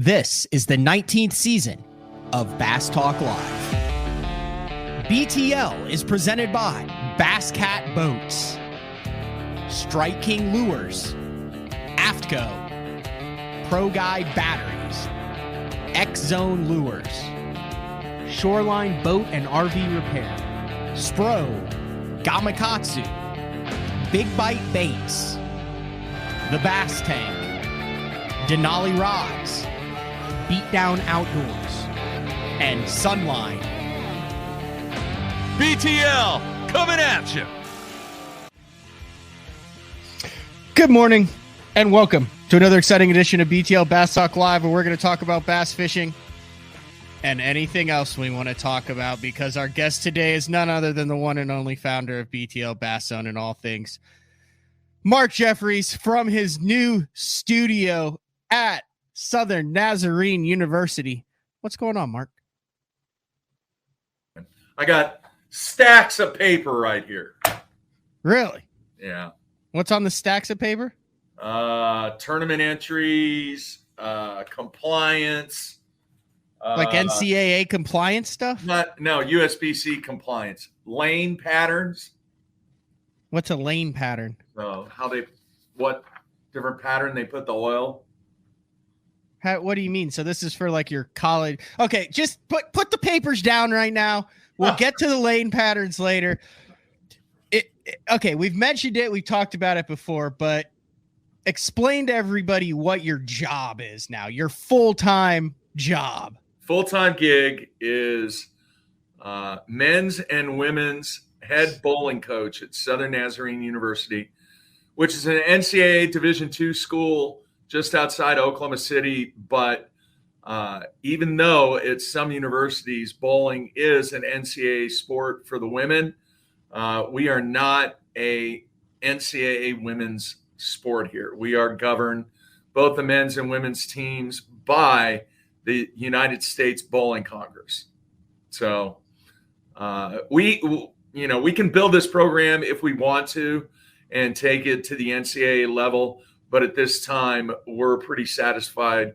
This is the 19th season of Bass Talk Live. BTL is presented by Bass Cat Boats, Strike King Lures, Aftco, Pro Guide Batteries, X-Zone Lures, Shoreline Boat and RV Repair, Spro, Gamakatsu, Big Bite Baits, The Bass Tank, Denali Rods, Beatdown Outdoors, and Sunline. BTL coming at you. Good morning and welcome to another exciting edition of BTL Bass Talk Live, where we're going to talk about bass fishing and anything else we want to talk about, because our guest today is none other than the one and only founder of BTL Bass Zone and all things, Mark Jeffries, from his new studio at Southern Nazarene University. What's going on, Mark? I got stacks of paper right here. Really? Yeah. What's on the stacks of paper? Tournament entries, compliance. Like NCAA compliance stuff? No, USBC compliance. Lane patterns. What's a lane pattern? So what different pattern they put the oil. What do you mean? So this is for like your college. Okay, just put the papers down right now. We'll get to the lane patterns later. Okay, we've mentioned it. We talked about it before, but explain to everybody what your job is now, your full-time job. Full-time gig is men's and women's head bowling coach at Southern Nazarene University, which is an NCAA Division II school just outside Oklahoma City. But even though at some universities bowling is an NCAA sport for the women, we are not a NCAA women's sport here. We are governed, both the men's and women's teams, by the United States Bowling Congress. So we can build this program if we want to and take it to the NCAA level. But at this time, we're pretty satisfied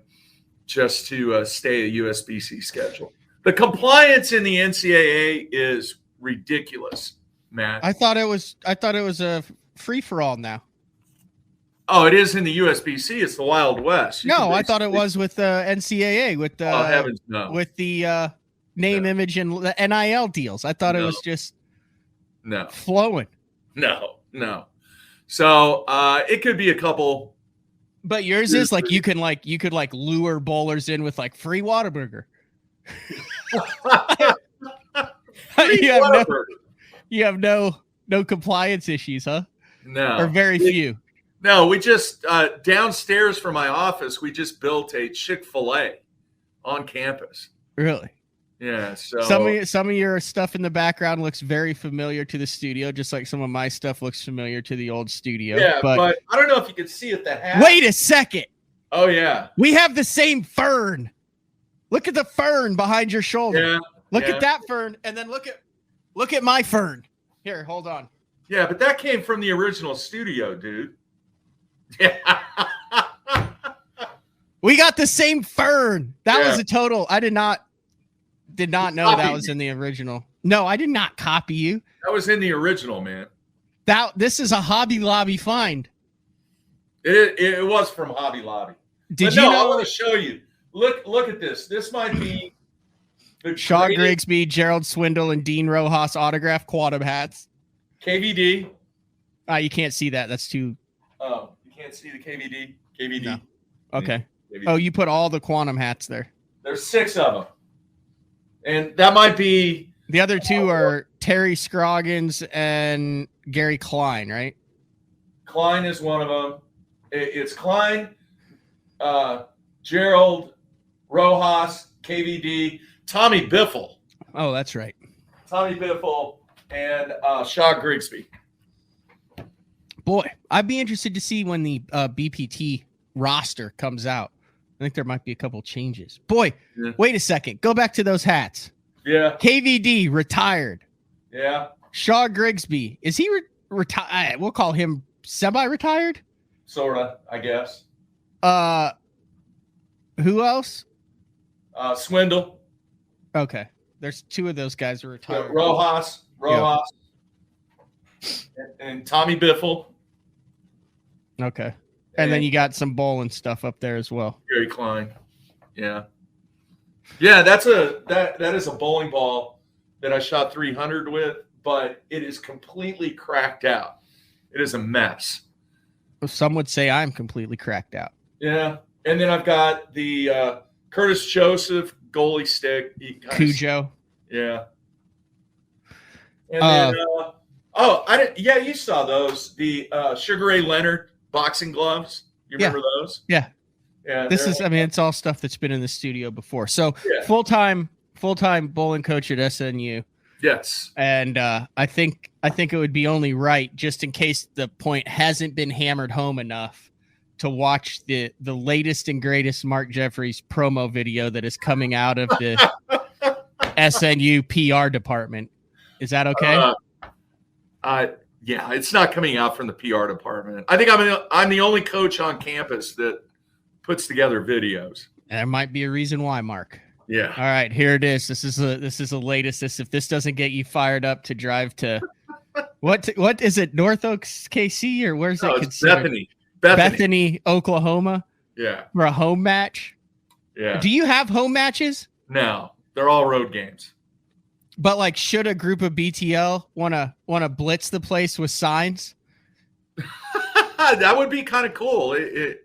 just to stay a USBC schedule. The compliance in the NCAA is ridiculous, Matt. I thought it was a free for all now. Oh, it is in the USBC. It's the Wild West. I thought it was with the NCAA with the heavens no. With the name, image, and the NIL deals. I thought it was just flowing. No. So it could be a couple. But yours is like you could lure bowlers in with like free Whataburger. You have no compliance issues, huh? No. Or very few. No, we just downstairs from my office, we just built a Chick-fil-A on campus. Really? Yeah. So some of your stuff in the background looks very familiar to the studio, just like some of my stuff looks familiar to the old studio. Yeah, but I don't know if you can see it. The hat. Wait a second. Oh yeah. We have the same fern. Look at the fern behind your shoulder. Yeah. Look at that fern, and then look at my fern. Here, hold on. Yeah, but that came from the original studio, dude. Yeah. We got the same fern. That was a total. I did not know that was in the original. No, I did not copy you. That was in the original, man. This is a Hobby Lobby find. It was from Hobby Lobby. I want to show you. Look at this. This might be the Shaw Grigsby, Gerald Swindle, and Dean Rojas autograph quantum hats. KVD. You can't see that. That's too. Oh, you can't see the KVD? KVD. No. Okay. KVD. Oh, you put all the quantum hats there. There's 6 of them. And that might be... The other 2 are Terry Scroggins and Gary Klein, right? Klein is one of them. It's Klein, Gerald, Rojas, KVD, Tommy Biffle. Oh, that's right. Tommy Biffle and Shaw Grigsby. Boy, I'd be interested to see when the BPT roster comes out. I think there might be a couple changes. Boy, Wait a second. Go back to those hats. Yeah. KVD retired. Yeah. Shaw Grigsby. Is he retired? We'll call him semi-retired? Sort of, I guess. Who else? Swindle. Okay. There's two of those guys who retired. Rojas, and Tommy Biffle. Okay. And then you got some bowling stuff up there as well. Gary Klein. Yeah. Yeah, that is a bowling ball that I shot 300 with, but it is completely cracked out. It is a mess. Some would say I'm completely cracked out. Yeah. And then I've got the Curtis Joseph goalie stick. Cujo. Yeah. And then, you saw those. The Sugar Ray Leonard boxing gloves. You remember those? Yeah. Yeah. It's all stuff that's been in the studio before. So full-time bowling coach at SNU. Yes. And I think it would be only right, just in case the point hasn't been hammered home enough, to watch the latest and greatest Mark Jeffries promo video that is coming out of the SNU PR department. Is that okay? Yeah, it's not coming out from the PR department. I think I'm the only coach on campus that puts together videos. There might be a reason why, Mark. Yeah. All right, here it is. This is the latest. If this doesn't get you fired up to drive to what is it? North Oaks, KC, or where's it considered? Bethany, Oklahoma. Yeah. For a home match. Yeah. Do you have home matches? No, they're all road games. But like, should a group of BTL want to blitz the place with signs? That would be kind of cool.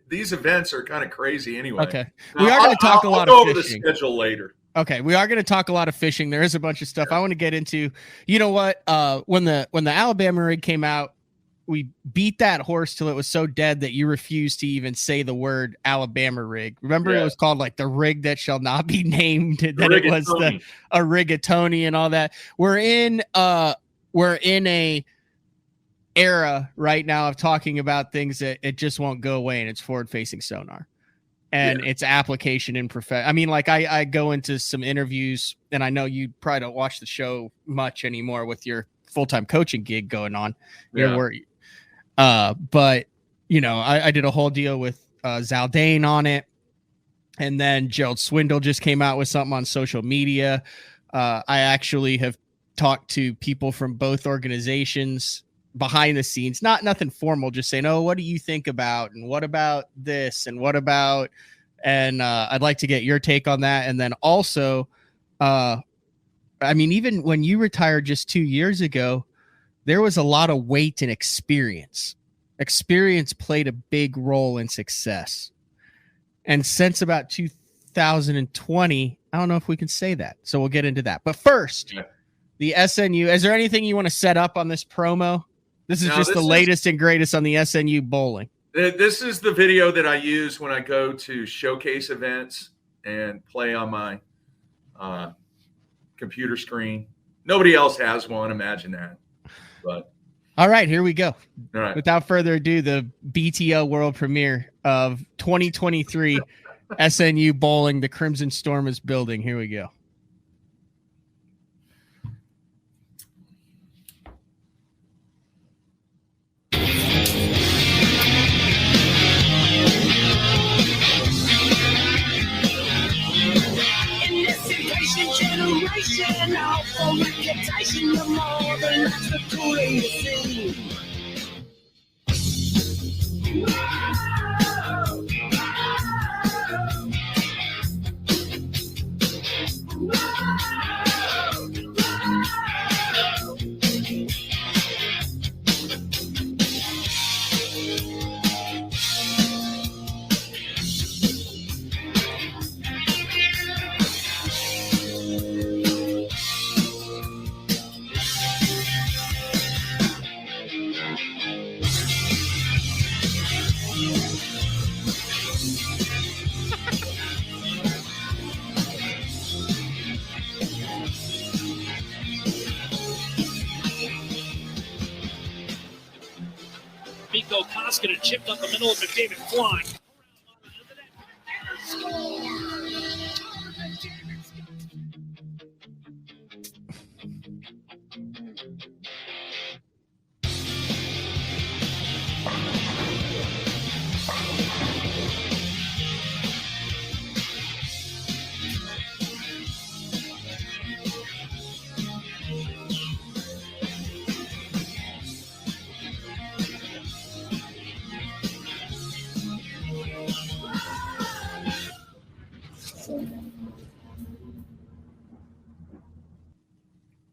These events are kind of crazy anyway. Okay. We are going to talk a lot of fishing. I'll go over the schedule later. Okay, we are going to talk a lot of fishing. There is a bunch of stuff I want to get into. You know what? When the Alabama rig came out, we beat that horse till it was so dead that you refused to even say the word Alabama rig. Remember, It was called like the rig that shall not be named. Then it was a rigatoni and all that. We're in a era right now of talking about things that it just won't go away, and it's forward-facing sonar and its application in I mean, like I go into some interviews, and I know you probably don't watch the show much anymore with your full-time coaching gig going on. But you know, I did a whole deal with Zaldane on it, and then Gerald Swindle just came out with something on social media. I actually have talked to people from both organizations behind the scenes, nothing formal, just saying, oh, what do you think about, and what about this, and what about, and I'd like to get your take on that. And then also, I mean, even when you retired just 2 years ago, there was a lot of weight and experience. Experience played a big role in success. And since about 2020, I don't know if we can say that. So we'll get into that. But first, the SNU, is there anything you want to set up on this promo? This is the latest and greatest on the SNU bowling. This is the video that I use when I go to showcase events and play on my computer screen. Nobody else has one. Imagine that. But all right, here we go. All right. Without further ado, the BTL world premiere of 2023 SNU bowling. The Crimson Storm is building. Here we go. Generation out for reputation, the more than that's the cooling you see. Miko Koskinen chipped up the middle of McDavid flying.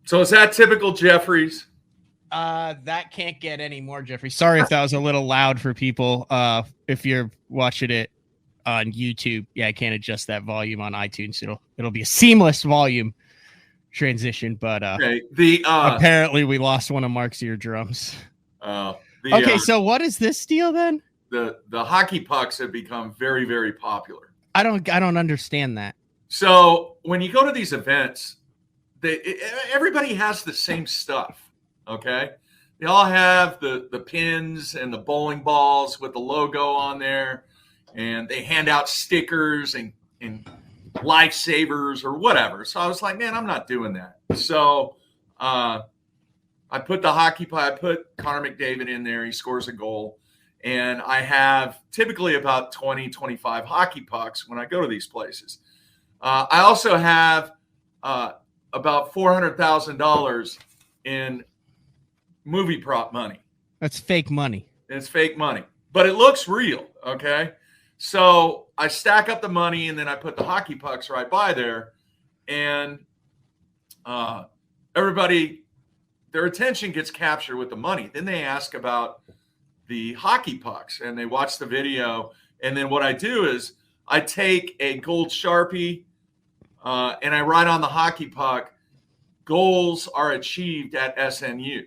So is that typical Jeffries? That can't get any more, Jeffrey. Sorry if that was a little loud for people. If you're watching it on YouTube, I can't adjust that volume on iTunes. It'll be a seamless volume transition, but Okay. apparently we lost one of Mark's eardrums. Okay, so what is this deal then? The hockey pucks have become very, very popular. I don't understand that. So when you go to these events, everybody has the same stuff. Okay, they all have the pins and the bowling balls with the logo on there, and they hand out stickers and lifesavers or whatever. So I was like, man, I'm not doing that. So I put the hockey puck. I put Connor McDavid in there. He scores a goal. And I have typically about 20, 25 hockey pucks when I go to these places. I also have about $400,000 in movie prop money. That's fake money. It's fake money, but it looks real. Okay. So I stack up the money and then I put the hockey pucks right by there, and everybody, their attention gets captured with the money. Then they ask about the hockey pucks and they watch the video. And then what I do is I take a gold Sharpie and I write on the hockey puck, goals are achieved at SNU.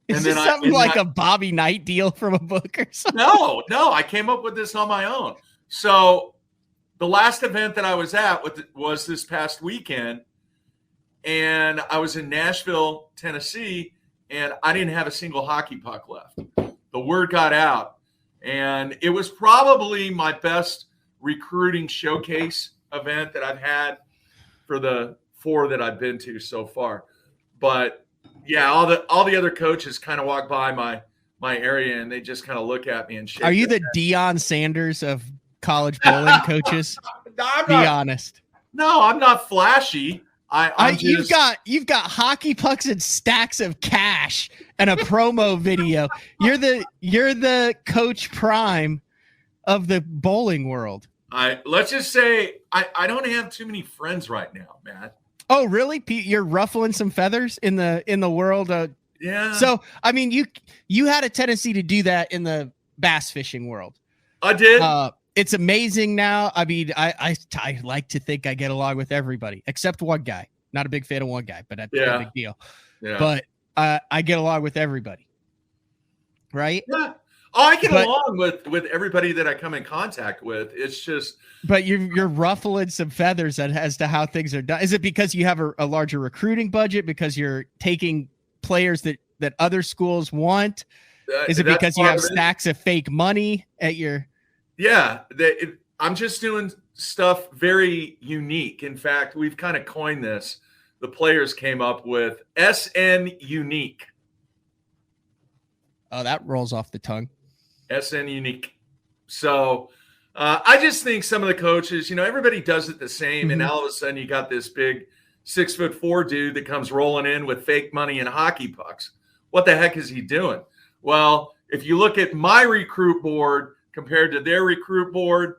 Is this something like a Bobby Knight deal from a book or something? No, I came up with this on my own. So the last event that I was at was this past weekend, and I was in Nashville, Tennessee, and I didn't have a single hockey puck left. The word got out, and it was probably my best recruiting showcase event that I've had for the 4 that I've been to so far. But yeah, all the other coaches kind of walk by my area and they just kind of look at me and shake. Are you the Deion Sanders of college bowling coaches? Be honest. No, I'm not flashy. You've got hockey pucks and stacks of cash and a promo video. You're the Coach Prime of the bowling world. Let's just say I don't have too many friends right now, Matt. Oh, really? Pete, you're ruffling some feathers in the world. Yeah. So, I mean, you had a tendency to do that in the bass fishing world. I did. It's amazing now. I mean, I like to think I get along with everybody except one guy. Not a big fan of one guy, but that's no big deal. Yeah. But I get along with everybody. Right? Yeah. Oh, I get along with everybody that I come in contact with. It's just. But you're ruffling some feathers as to how things are done. Is it because you have a larger recruiting budget? Because you're taking players that other schools want? Is it because you have stacks of fake money at your? Yeah, I'm just doing stuff very unique. In fact, we've kind of coined this. The players came up with SN Unique. Oh, that rolls off the tongue. SN Unique. So I just think some of the coaches, everybody does it the same. And all of a sudden you got this big 6'4" dude that comes rolling in with fake money and hockey pucks. What the heck is he doing? Well, if you look at my recruit board compared to their recruit board,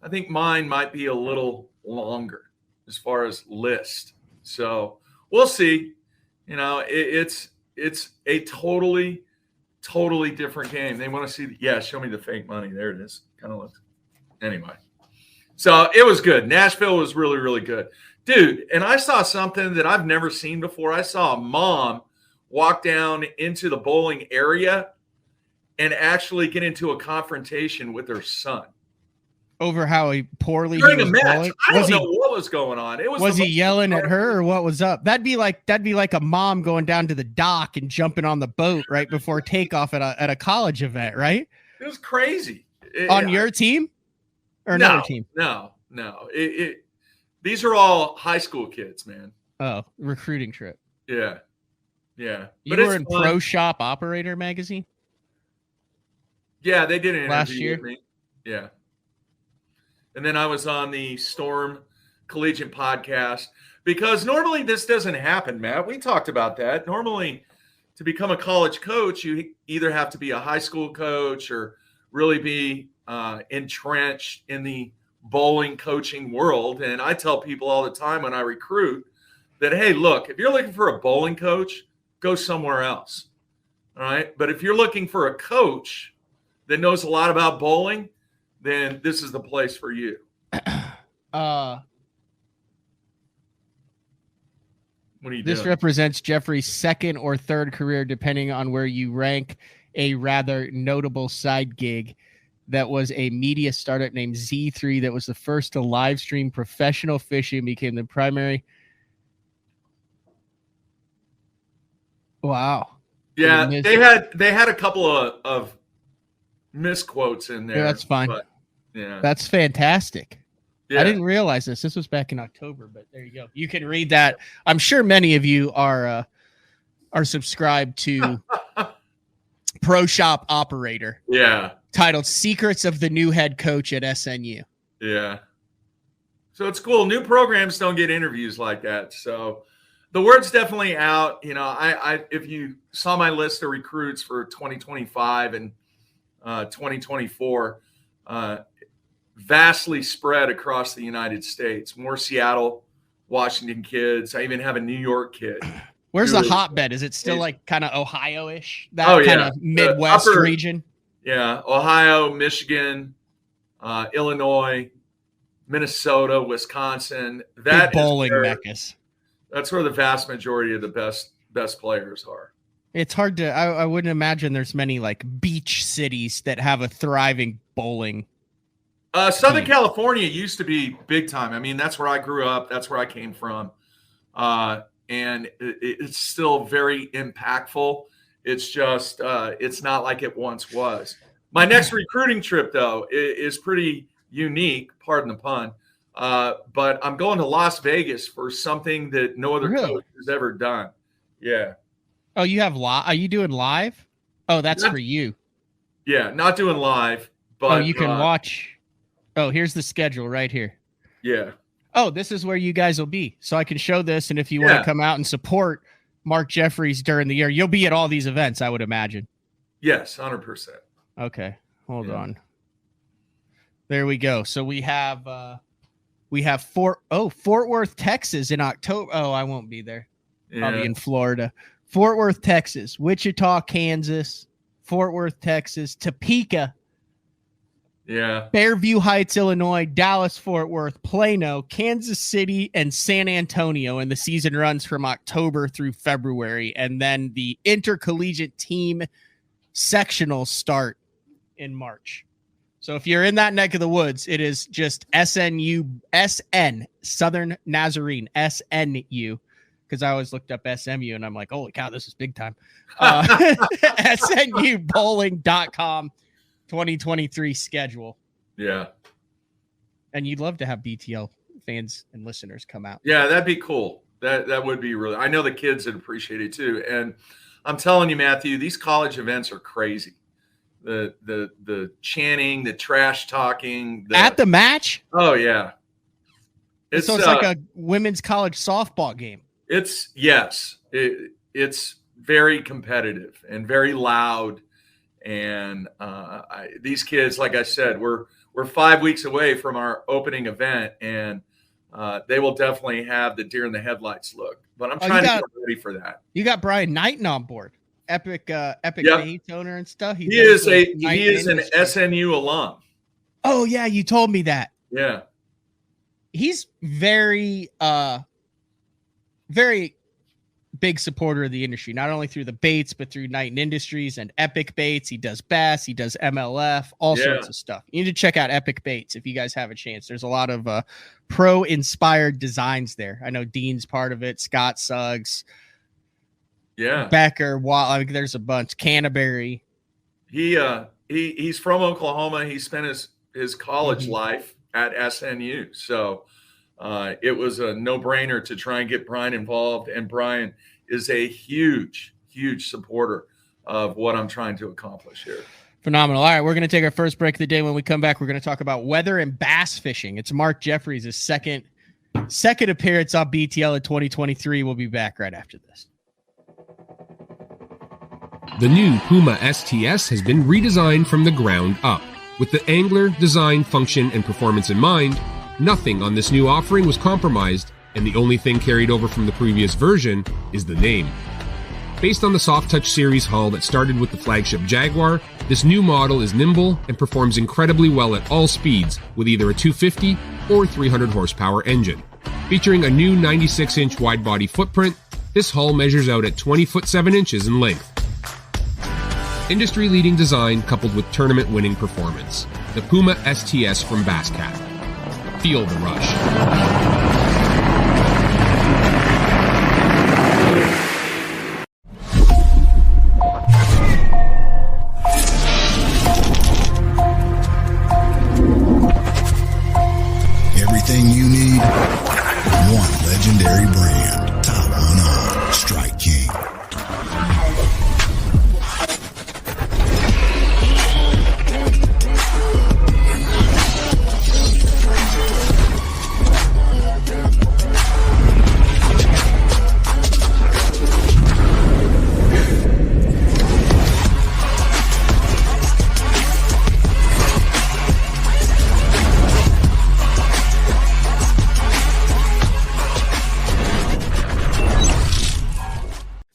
I think mine might be a little longer as far as list. So we'll see. It's a totally different game. They want to see, show me the fake money. There it is. Kind of looks. Anyway. So it was good. Nashville was really, really good. Dude, and I saw something that I've never seen before. I saw a mom walk down into the bowling area and actually get into a confrontation with her son. Over how poorly during he was a match. bowling? I don't know what was going on. Was he yelling at her or what was up? That'd be like a mom going down to the dock and jumping on the boat right before takeoff at a college event, right? It was crazy. On your team or another team? No. These are all high school kids, man. Oh, recruiting trip. Yeah. You were in Pro Shop Operator magazine? Yeah, they did an interview last year. With me. Yeah. And then I was on the Storm Collegiate podcast because normally this doesn't happen, Matt. We talked about that. Normally, to become a college coach, you either have to be a high school coach or really be entrenched in the bowling coaching world. And I tell people all the time when I recruit that, hey, look, if you're looking for a bowling coach, go somewhere else. All right. But if you're looking for a coach that knows a lot about bowling, then this is the place for you. What are you This doing? represents Jeffrey's second or third career, depending on where you rank, a rather notable side gig that was a media startup named Z3 that was the first to live stream professional fishing, became the primary. Wow. Yeah, they had a couple of misquotes in there. Yeah, that's fine. But, yeah, That's fantastic. yeah. I didn't realize this. This was back in October, but there you go. You can read that. I'm sure many of you are subscribed to Pro Shop Operator, Yeah, titled "Secrets of the New Head Coach at SNU." yeah. So it's cool. New programs don't get interviews like that. So the word's definitely out. You know, I if you saw my list of recruits for 2025 and 2024, vastly spread across the United States. More Seattle, Washington kids. I even have a New York kid. Where's the Really? hotbed? Is it still like kind of Ohio-ish? That Oh, kind yeah. of Midwest upper- region? Yeah, Ohio, Michigan, Illinois, Minnesota, Wisconsin. That Big bowling is where, meccas. that's where the vast majority of the best players are. It's hard to. I wouldn't imagine there's many like beach cities that have a thriving bowling. Southern California used to be big time. I mean, that's where I grew up. That's where I came from. And it's still very impactful. It's just, it's not like it once was. My next recruiting trip, though, is pretty unique, pardon the pun. But I'm going to Las Vegas for something that no other Really? coach has ever done. Yeah. Oh, you have live? Are you doing live? Oh, that's Yeah. for you. Yeah. Not doing live, but Oh, you can watch. Oh, here's the schedule right here. Yeah. Oh, this is where you guys will be. So I can show this, and if you want Yeah. to come out and support Mark Jeffries during the year, you'll be at all these events, I would imagine. Yes. 100%. Okay, hold Yeah. on. There we go. So we have Fort Worth, Texas in October. Oh, I won't be there. I'll be Yeah. in Florida. Fort Worth, Texas, Wichita, Kansas, Fort Worth, Texas, Topeka, Yeah. Fairview Heights, Illinois, Dallas, Fort Worth, Plano, Kansas City, and San Antonio. And the season runs from October through February. And then the intercollegiate team sectionals start in March. So if you're in that neck of the woods, it is just SN, Southern Nazarene, SNU. Because I always looked up SMU and I'm like, holy cow, this is big time. SNUbowling.com 2023 schedule. Yeah. And you'd love to have BTL fans and listeners come out. Yeah, that'd be cool. That would be really. I know the kids would appreciate it too. And I'm telling you, Matthew, these college events are crazy. The chanting, the trash talking. At the match? Oh yeah. So it's like a women's college softball game. It's it's very competitive and very loud. And these kids, like I said, we're 5 weeks away from our opening event, and they will definitely have the deer in the headlights look. But I'm trying to get ready for that. You got Brian Knighton on board, epic Yep. Bates owner and stuff. He is an SNU alum. Oh yeah, you told me that. Yeah. He's very very big supporter of the industry, not only through the Baits, but through Knighton Industries and Epic Baits. He does Bass, he does MLF, all sorts of stuff. You need to check out Epic Baits if you guys have a chance. There's a lot of pro-inspired designs there. I know Dean's part of it, Scott Suggs, Becker, there's a bunch. Canterbury. He's from Oklahoma. He spent his college life at SNU. So it was a no-brainer to try and get Brian involved. And Brian is a huge, huge supporter of what I'm trying to accomplish here. Phenomenal. All right, we're going to take our first break of the day. When we come back, we're going to talk about weather and bass fishing. It's Mark Jeffries' second appearance on BTL in 2023. We'll be back right after this. The new Puma STS has been redesigned from the ground up. With the angler, design, function, and performance in mind, nothing on this new offering was compromised, and the only thing carried over from the previous version is the name. Based on the Soft Touch series hull that started with the flagship Jaguar, this new model is nimble and performs incredibly well at all speeds with either a 250 or 300 horsepower engine. Featuring a new 96-inch wide-body footprint, this hull measures out at 20 foot 7 inches in length. Industry-leading design coupled with tournament-winning performance. The Puma STS from Basscat. Feel the rush. Everything you need, one legendary brand. Taiwan on Strike King.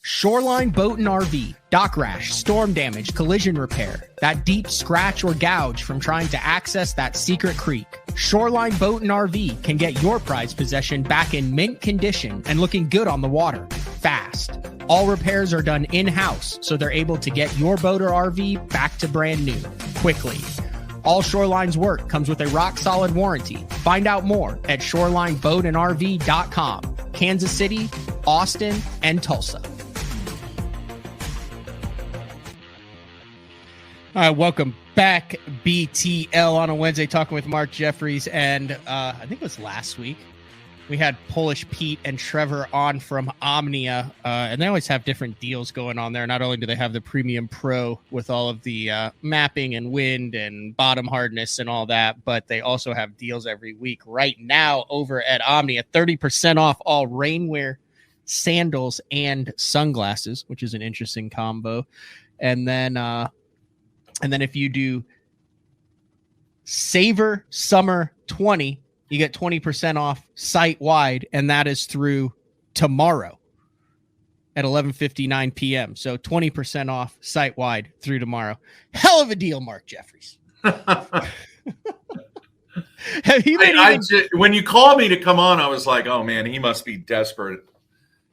Shoreline Boat and RV, dock rash, storm damage, collision repair, that deep scratch or gouge from trying to access that secret creek. Shoreline Boat and RV can get your prized possession back in mint condition and looking good on the water, fast. All repairs are done in-house, so they're able to get your boat or RV back to brand new, quickly. All Shoreline's work comes with a rock-solid warranty. Find out more at ShorelineBoatandRV.com, Kansas City, Austin, and Tulsa. All right, welcome back, BTL, on a Wednesday, talking with Mark Jeffries. And I think it was last week, we had Polish Pete and Trevor on from Omnia, and they always have different deals going on there. Not only do they have the Premium Pro with all of the mapping and wind and bottom hardness and all that, but they also have deals every week. Right now, over at Omnia, 30% off all rainwear, sandals, and sunglasses, which is an interesting combo. And then if you do Savor Summer 20, you get 20% off site-wide, and that is through tomorrow at 11:59 p.m. So 20% off site-wide through tomorrow. Hell of a deal, Mark Jeffries. Have you when you called me to come on, I was like, oh, man, he must be desperate.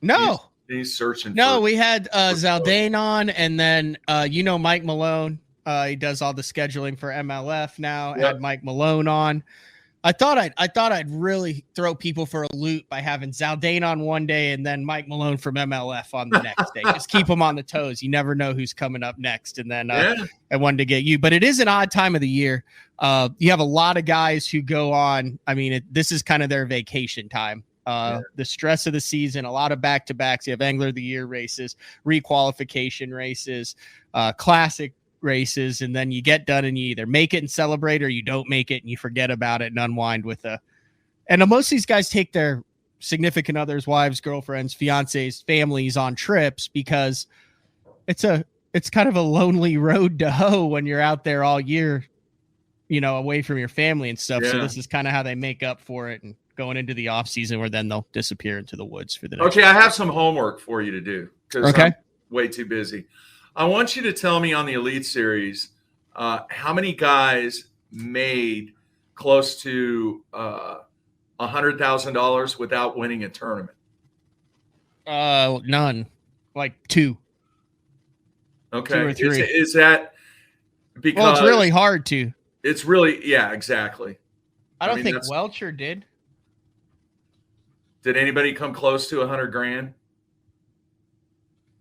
No. He's searching. No, we had Zaldane on, and then Mike Malone. He does all the scheduling for MLF now. Yep. Had Mike Malone on. I thought I'd really throw people for a loop by having Zaldane on one day and then Mike Malone from MLF on the next day. Just keep them on the toes. You never know who's coming up next. And then I wanted to get you, but it is an odd time of the year. You have a lot of guys who go on. I mean, this is kind of their vacation time. The stress of the season, a lot of back-to-backs. You have Angler of the Year races, requalification races, classic races, and then you get done and you either make it and celebrate or you don't make it and you forget about it and unwind with and most of these guys take their significant others, wives, girlfriends, fiancés, families on trips because it's kind of a lonely road to hoe when you're out there all year, away from your family and stuff. So this is kind of how they make up for it and going into the off season where then they'll disappear into the woods for the next I have some homework for you to do because I'm way too busy. I want you to tell me on the Elite Series how many guys made close to $100,000 without winning a tournament. None, like two. Okay, 2 or 3. Is that because? Well, it's really hard to. It's really exactly. I don't think Welcher did. Did anybody come close to $100,000?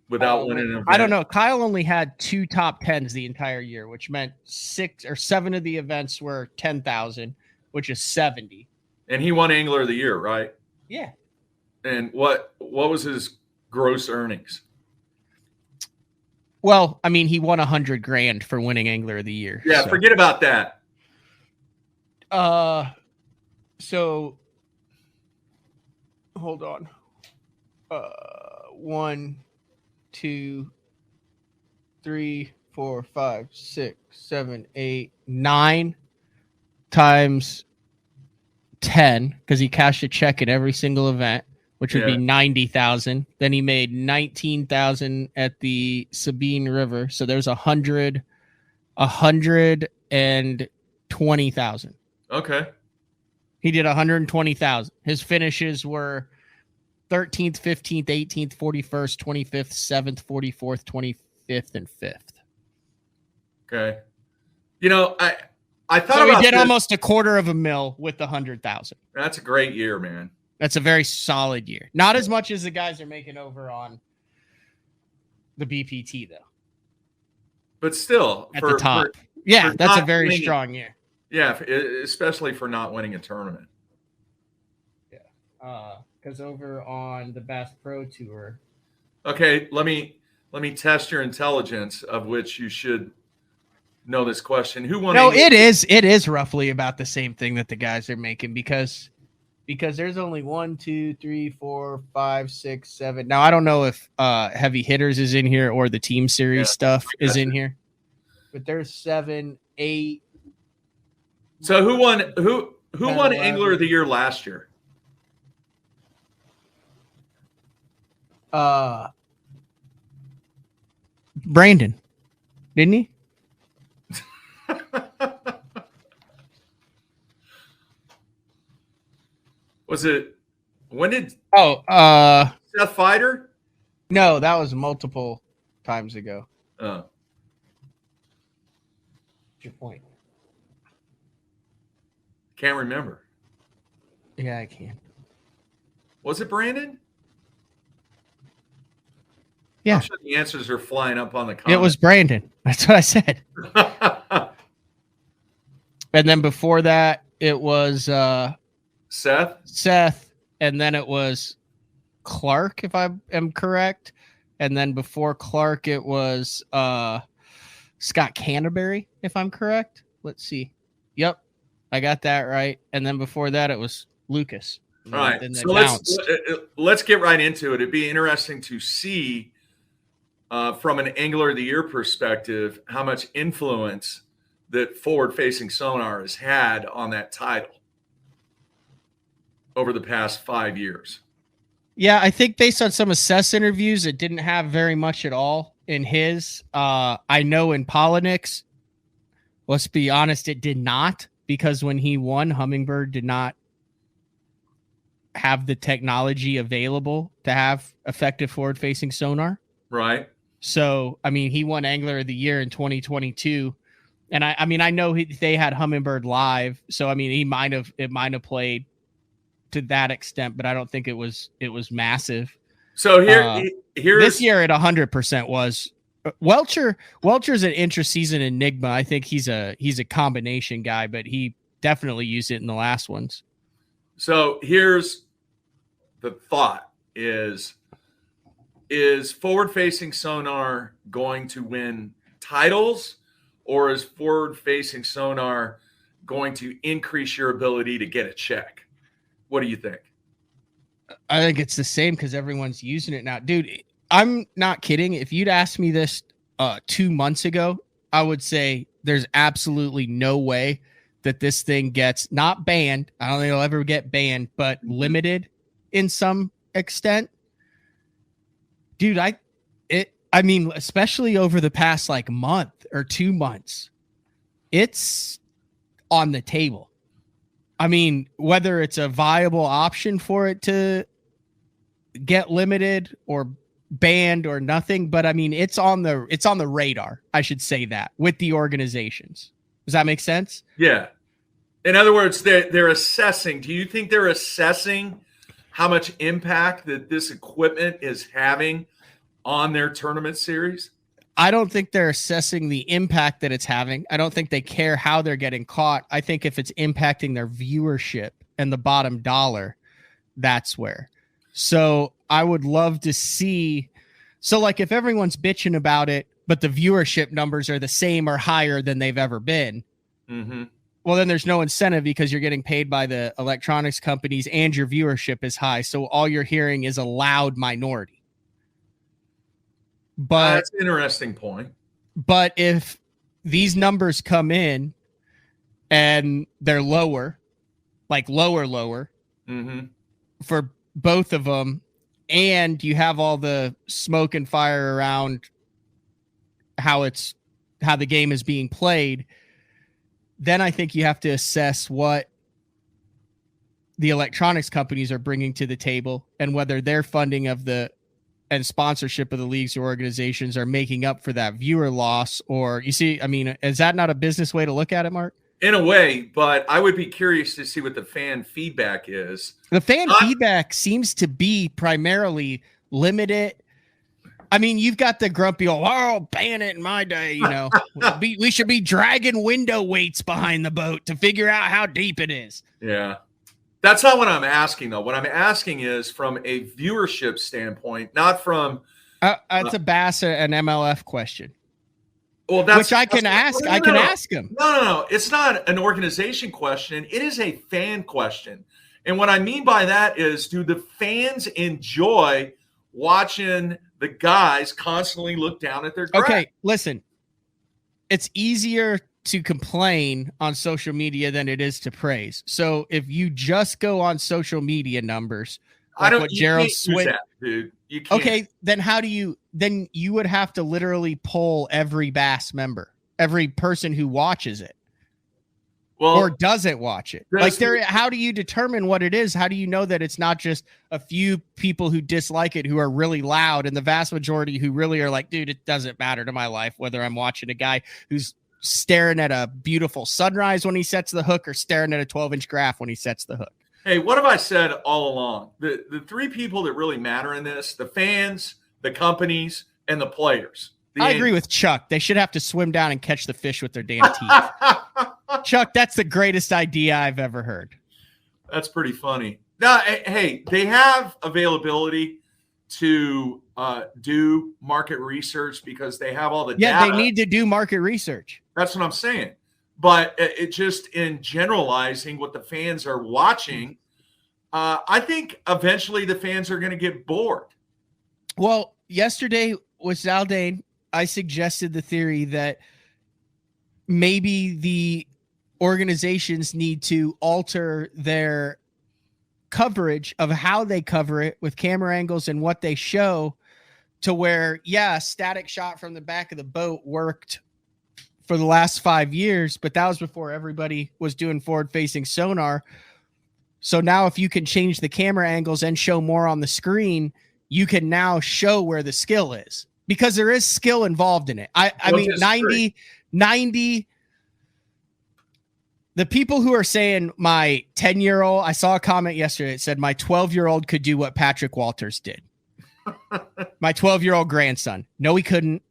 Without winning an event? I don't know. Kyle only had 2 top 10s the entire year, which meant 6 or 7 of the events were 10,000, which is 70. And he won Angler of the Year, right? Yeah. And what was his gross earnings? Well, I mean, he won $100,000 for winning Angler of the Year. Yeah, so. Forget about that. So hold on. 1, 2, 3, 4, 5, 6, 7, 8, 9 times 10 10 because he cashed a check at every single event, which would be Yeah. 90,000. Then he made 19,000 at the Sabine River. So there's 120,000. Okay. He did 120,000. His finishes were 13th, 15th, 18th, 41st, 25th, 7th, 44th, 25th, and 5th. Okay. You know, I thought So he about did this. almost $250,000 with 100,000. That's a great year, man. That's a very solid year. Not as much as the guys are making over on the BPT, though. But still, At the top. Yeah, for that's a not very winning- strong year. Yeah, especially for not winning a tournament. Because over on the Bass Pro Tour. Okay, let me test your intelligence, of which you should know this question. Who won? No, English- it is roughly about the same thing that the guys are making because there's only 1, 2, 3, 4, 5, 6, 7. Now I don't know if Heavy Hitters is in here or the Team Series stuff is in here, but there's 7, 8. So who won? Who 10, won 11. Angler of the Year last year? Brandon, didn't he? Was it? When did Oh, Seth Fighter? no, that was multiple times ago. Oh, What's your point? can't remember. Yeah, I can. Was it Brandon? Yeah. I'm sure the answers are flying up on the It comments. was Brandon. That's what I said. And then before that, it was Seth. Seth, and then it was Clark, if I am correct. And then before Clark, it was Scott Canterbury, if I'm correct. Let's see. Yep, I got that right. And then before that, it was Lucas. And All right, then they so bounced. let's get right into it. It'd be interesting to see from an Angler of the Year perspective how much influence that forward-facing sonar has had on that title over the past 5 years. Yeah, I think based on some assess interviews, it didn't have very much at all in his. I know in Polynix, let's be honest, it did not, because when he won, Hummingbird did not have the technology available to have effective forward-facing sonar. Right. So, I mean, he won Angler of the Year in 2022. And I mean, I know they had Hummingbird live. So, I mean, it might have played to that extent, but I don't think it was massive. So here's This year at 100% was Welcher's an intra-season enigma. I think he's a combination guy, but he definitely used it in the last ones. So here's the thought is forward-facing sonar going to win titles, or is forward-facing sonar going to increase your ability to get a check? What do you think? I think it's the same because everyone's using it now. Dude, I'm not kidding. If you'd asked me this 2 months ago, I would say there's absolutely no way that this thing gets not banned. I don't think it'll ever get banned, but limited in some extent. Dude, I mean, especially over the past like month or 2 months, it's on the table. I mean, whether it's a viable option for it to get limited or banned or nothing, but I mean, it's on the radar. I should say that with the organizations. Does that make sense? Yeah. In other words, they're assessing. Do you think they're assessing how much impact that this equipment is having on their tournament series? I don't think they're assessing the impact that it's having. I don't think they care how they're getting caught. I think if it's impacting their viewership and the bottom dollar, that's where. So I would love to see. So like if everyone's bitching about it, but the viewership numbers are the same or higher than they've ever been, well, then there's no incentive because you're getting paid by the electronics companies and your viewership is high. So all you're hearing is a loud minority. But That's an interesting point. But if these numbers come in and they're lower like lower for both of them, and you have all the smoke and fire around how the game is being played, then I think you have to assess what the electronics companies are bringing to the table and whether their funding of and sponsorship of the leagues or organizations are making up for that viewer loss. Or you see, I mean, is that not a business way to look at it, Mark? In a way, but I would be curious to see what the fan feedback is. The fan feedback seems to be primarily limited. I mean, you've got the grumpy old, oh, ban it in my day, you know. We should be dragging window weights behind the boat to figure out how deep it is. Yeah. That's not what I'm asking, though. What I'm asking is from a viewership standpoint, not from it's a Bass and MLF question. Well, which I can ask. I can ask him. No. It's not an organization question. It is a fan question. And what I mean by that is, do the fans enjoy watching the guys constantly look down at their graph? Okay, listen. It's easier to complain on social media than it is to praise. So if you just go on social media numbers, like what Gerald Swin, dude. You can't. Okay, then then you would have to literally poll every Bass member, every person who watches it. Well, or doesn't watch it. How do you determine what it is? How do you know that it's not just a few people who dislike it, who are really loud, and the vast majority who really are like, dude, it doesn't matter to my life whether I'm watching a guy who's staring at a beautiful sunrise when he sets the hook or staring at a 12-inch graph when he sets the hook. Hey, what have I said all along? The three people that really matter in this, the fans, the companies, and the players. I agree with Chuck. They should have to swim down and catch the fish with their damn teeth. Chuck, that's the greatest idea I've ever heard. That's pretty funny. Now, hey, they have availability to do market research because they have all the data. Yeah, they need to do market research. That's what I'm saying. But it just in generalizing what the fans are watching, I think eventually the fans are going to get bored. Well, yesterday with Zaldane, I suggested the theory that maybe the organizations need to alter their coverage of how they cover it with camera angles and what they show to where, yeah, a static shot from the back of the boat worked for the last 5 years, but that was before everybody was doing forward-facing sonar. So now if you can change the camera angles and show more on the screen, you can now show where the skill is because there is skill involved in it. I mean, 90, the people who are saying my 10-year-old, I saw a comment yesterday that said my 12-year-old could do what Patrick Walters did. My 12-year-old grandson. No, he couldn't.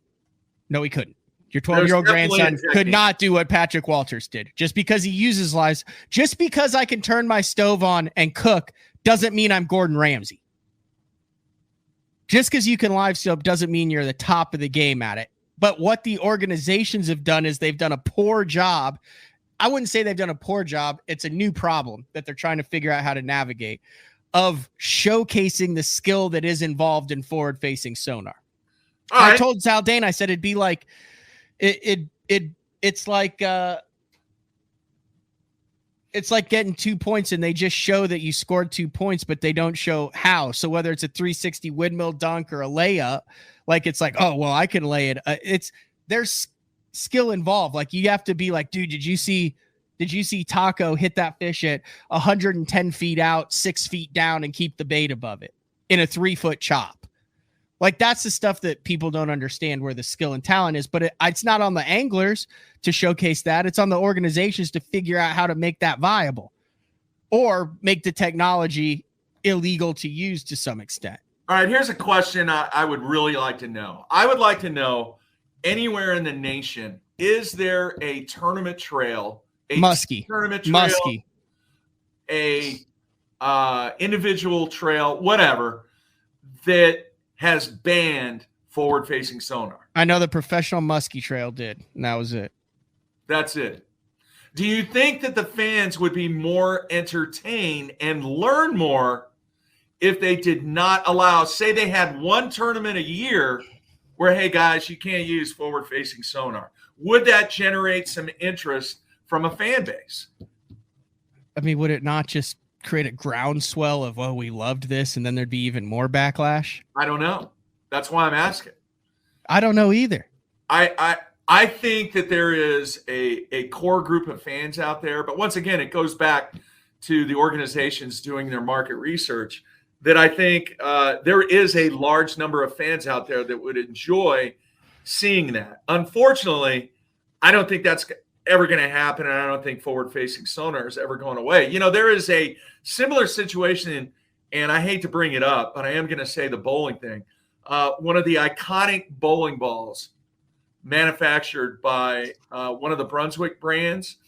Your 12-year-old grandson could not do what Patrick Walters did. Just because he uses lives, just because I can turn my stove on and cook doesn't mean I'm Gordon Ramsay. Just because you can live soap doesn't mean you're the top of the game at it. But what the organizations have done is they've done a poor job. I wouldn't say they've done a poor job. It's a new problem that they're trying to figure out how to navigate of showcasing the skill that is involved in forward-facing sonar. Right. I told Zaldane, I said it'd be like it's like getting 2 points and they just show that you scored 2 points, but they don't show how. So whether it's a 360 windmill dunk or a layup, like it's like, oh well, I can lay it. There's skill involved. Like you have to be like, dude, did you see Taco hit that fish at 110 feet out, 6 feet down, and keep the bait above it in a 3-foot chop? Like that's the stuff that people don't understand where the skill and talent is, but it's not on the anglers to showcase that. It's on the organizations to figure out how to make that viable or make the technology illegal to use to some extent. All right, here's a question I would really like to know. I would like to know anywhere in the nation, is there a tournament trail, Muskie, a individual trail, whatever, that has banned forward-facing sonar? I know the professional Muskie Trail did, and that was it. That's it. Do you think that the fans would be more entertained and learn more if they did not allow, say they had one tournament a year where, hey, guys, you can't use forward-facing sonar? Would that generate some interest from a fan base? I mean, would it not just create a groundswell of, oh, we loved this, and then there'd be even more backlash? I don't know. That's why I'm asking. I don't know either. I think that there is a core group of fans out there, but once again, it goes back to the organizations doing their market research, that I think there is a large number of fans out there that would enjoy seeing that. Unfortunately, I don't think that's ever going to happen, and I don't think forward-facing sonar is ever going away. You know, there is a similar situation, and I hate to bring it up, but I am going to say the bowling thing. One of the iconic bowling balls manufactured by one of the Brunswick brands,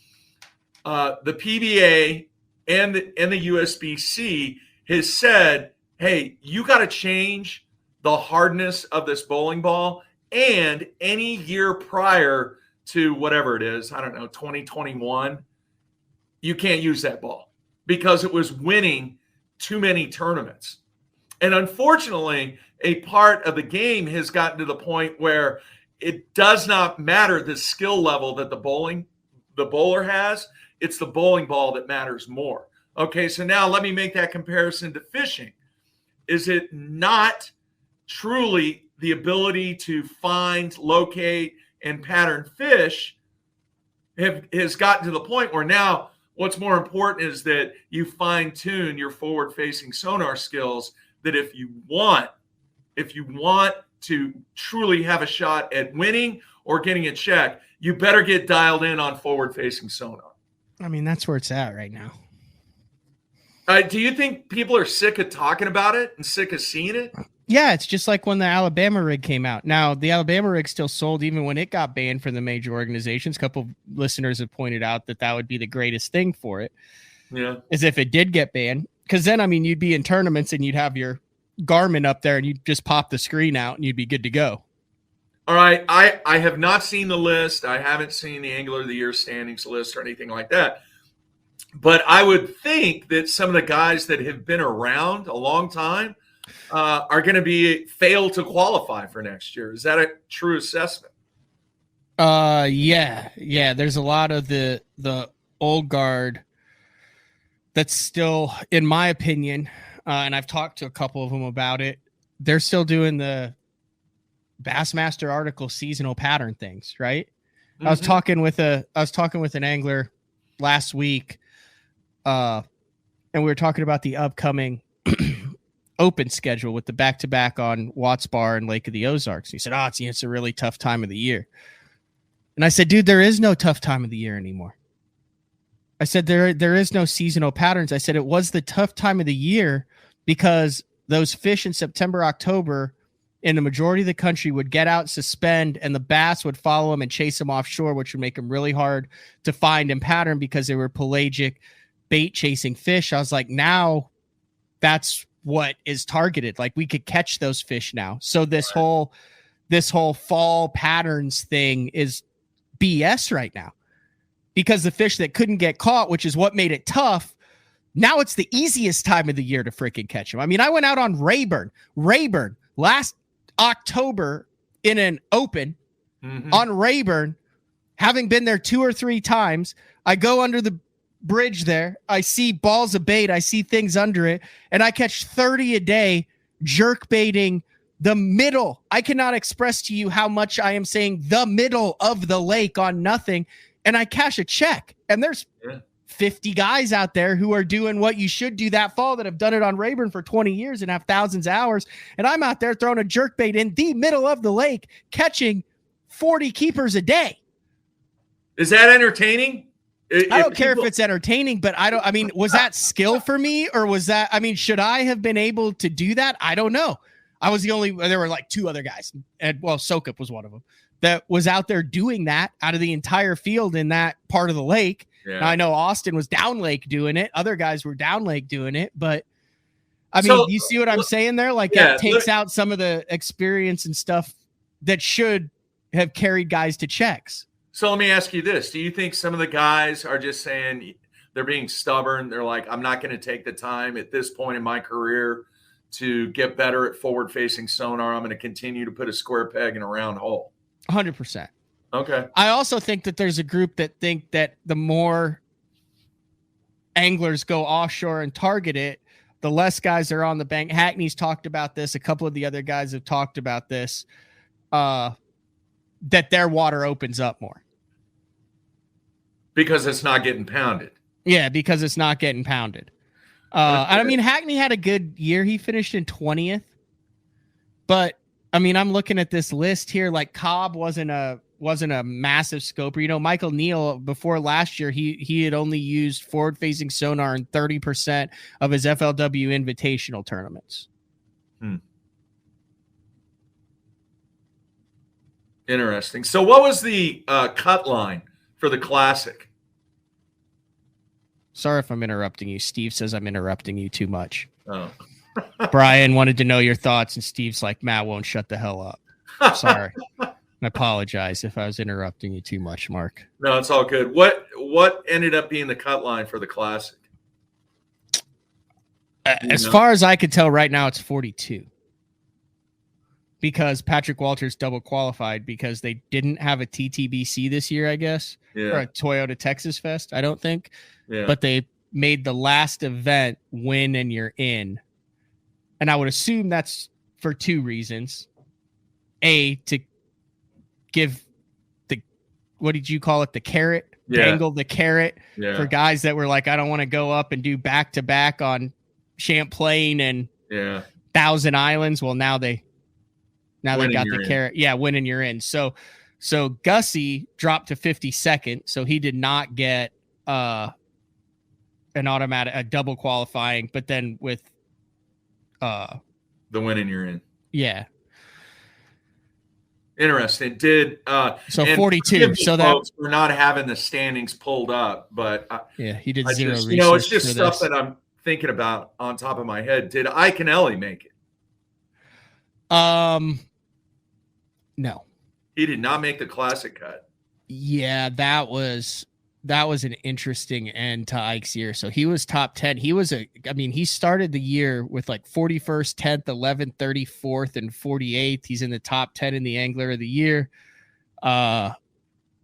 the PBA and the USBC has said, hey, you got to change the hardness of this bowling ball, and any year prior to whatever it is, I don't know, 2021, you can't use that ball because it was winning too many tournaments. And unfortunately, a part of the game has gotten to the point where it does not matter the skill level that the bowler has. It's the bowling ball that matters more. Okay, so now let me make that comparison to fishing. Is it not truly the ability to find, locate, and pattern fish has gotten to the point where now what's more important is that you fine-tune your forward-facing sonar skills, that if you want to truly have a shot at winning or getting a check, you better get dialed in on forward-facing sonar. I mean, that's where it's at right now. Do you think people are sick of talking about it and sick of seeing it? Yeah, it's just like when the Alabama rig came out. Now, the Alabama rig still sold even when it got banned from the major organizations. A couple of listeners have pointed out that would be the greatest thing for it. Yeah. As if it did get banned. Because then, I mean, you'd be in tournaments and you'd have your Garmin up there and you'd just pop the screen out and you'd be good to go. All right. I have not seen the list. I haven't seen the Angler of the Year standings list or anything like that. But I would think that some of the guys that have been around a long time are going to fail to qualify for next year. Is that a true assessment? Yeah. There's a lot of the old guard that's still, in my opinion, and I've talked to a couple of them about it. They're still doing the Bassmaster article seasonal pattern things, right? Mm-hmm. I was talking with an angler last week, and we were talking about the upcoming open schedule with the back-to-back on Watts Bar and Lake of the Ozarks. He said, it's a really tough time of the year. And I said, dude, there is no tough time of the year anymore. I said, there is no seasonal patterns. I said, it was the tough time of the year because those fish in September, October in the majority of the country would get out, suspend, and the bass would follow them and chase them offshore, which would make them really hard to find and pattern because they were pelagic bait chasing fish. I was like, now that's what is targeted. Like we could catch those fish now. So this whole fall patterns thing is BS right now because the fish that couldn't get caught, which is what made it tough, now it's the easiest time of the year to freaking catch them. I mean, I went out on Rayburn last October in an open on Rayburn, having been there 2 or 3 times. I go under the bridge there. I see balls of bait. I see things under it, and I catch 30 a day jerk baiting the middle. I cannot express to you how much I am saying the middle of the lake on nothing, and I cash a check. And there's 50 guys out there who are doing what you should do that fall that have done it on Rayburn for 20 years and have thousands of hours. And I'm out there throwing a jerk bait in the middle of the lake, catching 40 keepers a day. Is that entertaining? I don't care if it's entertaining, but was that skill for me or was that, should I have been able to do that? I don't know. I was there were like 2 other guys, and Sokup was one of them that was out there doing that out of the entire field in that part of the lake. Yeah. Now, I know Austin was down lake doing it. Other guys were down lake doing it, but you see what I'm saying there? Like that takes out some of the experience and stuff that should have carried guys to checks. So let me ask you this. Do you think some of the guys are just saying they're being stubborn? They're like, I'm not going to take the time at this point in my career to get better at forward-facing sonar. I'm going to continue to put a square peg in a round hole. 100%. Okay. I also think that there's a group that think that the more anglers go offshore and target it, the less guys are on the bank. Hackney's talked about this. A couple of the other guys have talked about this, that their water opens up more. Because it's not getting pounded. Yeah, because it's not getting pounded. I mean, Hackney had a good year. He finished in 20th. But, I mean, I'm looking at this list here. Like, Cobb wasn't a massive scoper. You know, Michael Neal, before last year, he had only used forward-facing sonar in 30% of his FLW invitational tournaments. Interesting. So what was the cut line for the Classic? Sorry if I'm interrupting you. Steve says I'm interrupting you too much. Oh. Brian wanted to know your thoughts, and Steve's like, Matt won't shut the hell up. Sorry. I apologize if I was interrupting you too much, Mark. No, it's all good. What ended up being the cut line for the Classic? As far as I could tell right now, it's 42. Because Patrick Walters double qualified because they didn't have a TTBC this year, I guess, or a Toyota Texas Fest, I don't think. Yeah. But they made the last event win and you're in. And I would assume that's for two reasons. A, to give the, what did you call it? The carrot? Dangle the carrot for guys that were like, I don't want to go up and do back-to-back on Champlain and Thousand Islands. Well, now they got the carrot. Yeah, winning you're in. So Gussie dropped to 52nd, so he did not get an automatic, a double qualifying, but then with the winning you're in. Yeah. Interesting. Did so 42. So that we're not having the standings pulled up, but he did zero research. You know, it's just stuff that I'm thinking about on top of my head. Did Iaconelli make it? No. He did not make the Classic cut. Yeah, that was an interesting end to Ike's year. So he was top 10. He started the year with like 41st, 10th, 11th, 34th, and 48th. He's in the top 10 in the Angler of the Year. And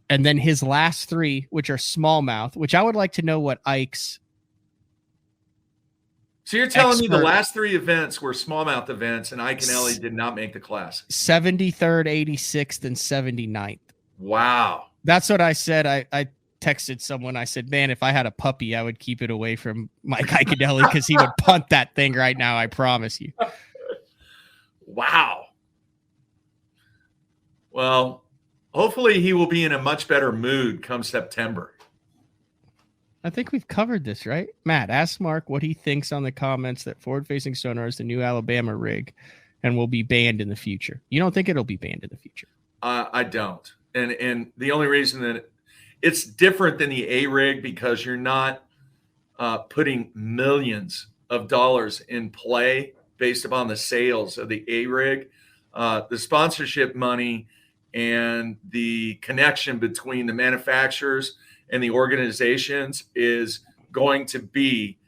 then his last three, which are smallmouth, which I would like to know what Ike's. So you're telling me the last three events were smallmouth events and Iaconelli did not make the Classic? 73rd, 86th, and 79th. Wow. That's what I said. I texted someone. I said, man, if I had a puppy, I would keep it away from Mike Iaconelli because he would punt that thing right now. I promise you. Wow. Well, hopefully he will be in a much better mood come September. I think we've covered this, right? Matt, ask Mark what he thinks on the comments that forward-facing sonar is the new Alabama rig and will be banned in the future. You don't think it'll be banned in the future? I don't. And the only reason that it's different than the A rig because you're not putting millions of dollars in play based upon the sales of the A rig. The sponsorship money and the connection between the manufacturers and the organizations is going to be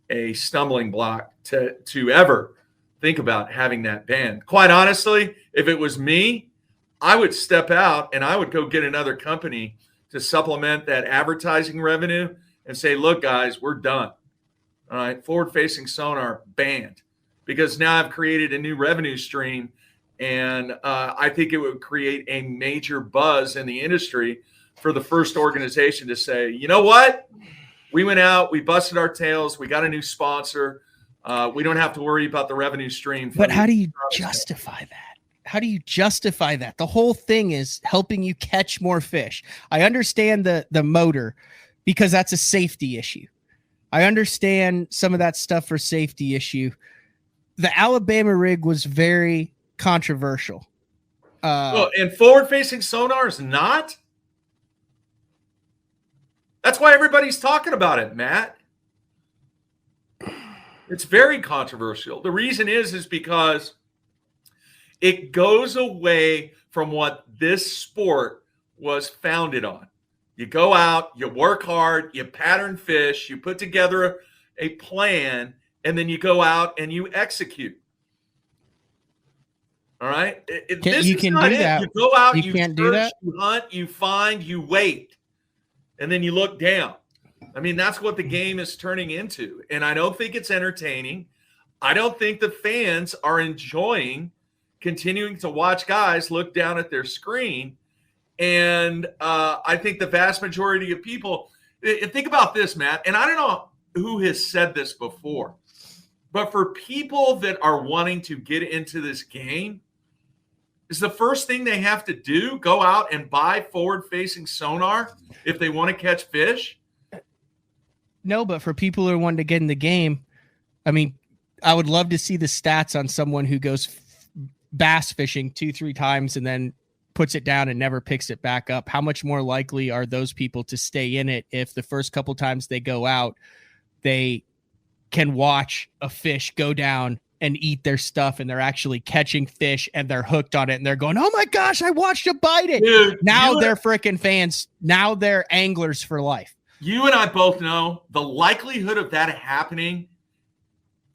a stumbling block to ever think about having that banned. Quite honestly, if it was me, I would step out and I would go get another company to supplement that advertising revenue and say, look, guys, we're done. All right, forward-facing sonar banned because now I've created a new revenue stream, and I think it would create a major buzz in the industry for the first organization to say, you know what? We went out, we busted our tails, we got a new sponsor. We don't have to worry about the revenue stream. But how do you justify that? How do you justify that? The whole thing is helping you catch more fish. I understand the motor because that's a safety issue. I understand some of that stuff for safety issue. The Alabama rig was very controversial. And forward-facing sonar is not? That's why everybody's talking about it, Matt. It's very controversial. The reason is because it goes away from what this sport was founded on. You go out, you work hard, you pattern fish, you put together a plan, and then you go out and you execute. All right? You can do that. You go out, you can't search, do that. You hunt, you find, you wait, and then you look down. I mean, that's what the game is turning into. And I don't think it's entertaining. I don't think the fans are enjoying continuing to watch guys look down at their screen. And I think the vast majority of people think about this, Matt, and I don't know who has said this before, but for people that are wanting to get into this game, is the first thing they have to do go out and buy forward-facing sonar if they want to catch fish? No, but for people who are wanting to get in the game, I mean, I would love to see the stats on someone who goes bass fishing 2-3 times and then puts it down and never picks it back up. How much more likely are those people to stay in it if the first couple times they go out, they can watch a fish go down and eat their stuff, and they're actually catching fish and they're hooked on it and they're going, oh my gosh, I watched it bite it. Dude, now they're freaking fans. Now they're anglers for life. You and I both know the likelihood of that happening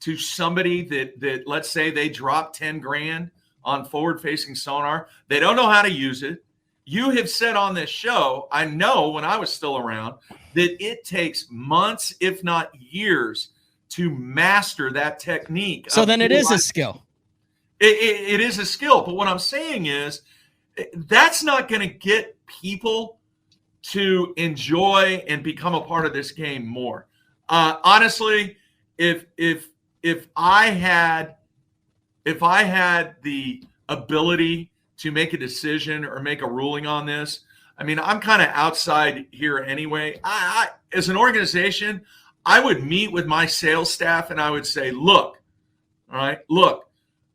to somebody that let's say they drop 10 grand on forward-facing sonar. They don't know how to use it. You have said on this show, I know when I was still around, that it takes months, if not years, to master that technique. So then it is a skill. It is a skill. But what I'm saying is that's not going to get people to enjoy and become a part of this game more. Honestly, if I had the ability to make a decision or make a ruling on this, I mean, I'm kind of outside here anyway. I as an organization, I would meet with my sales staff and I would say, look,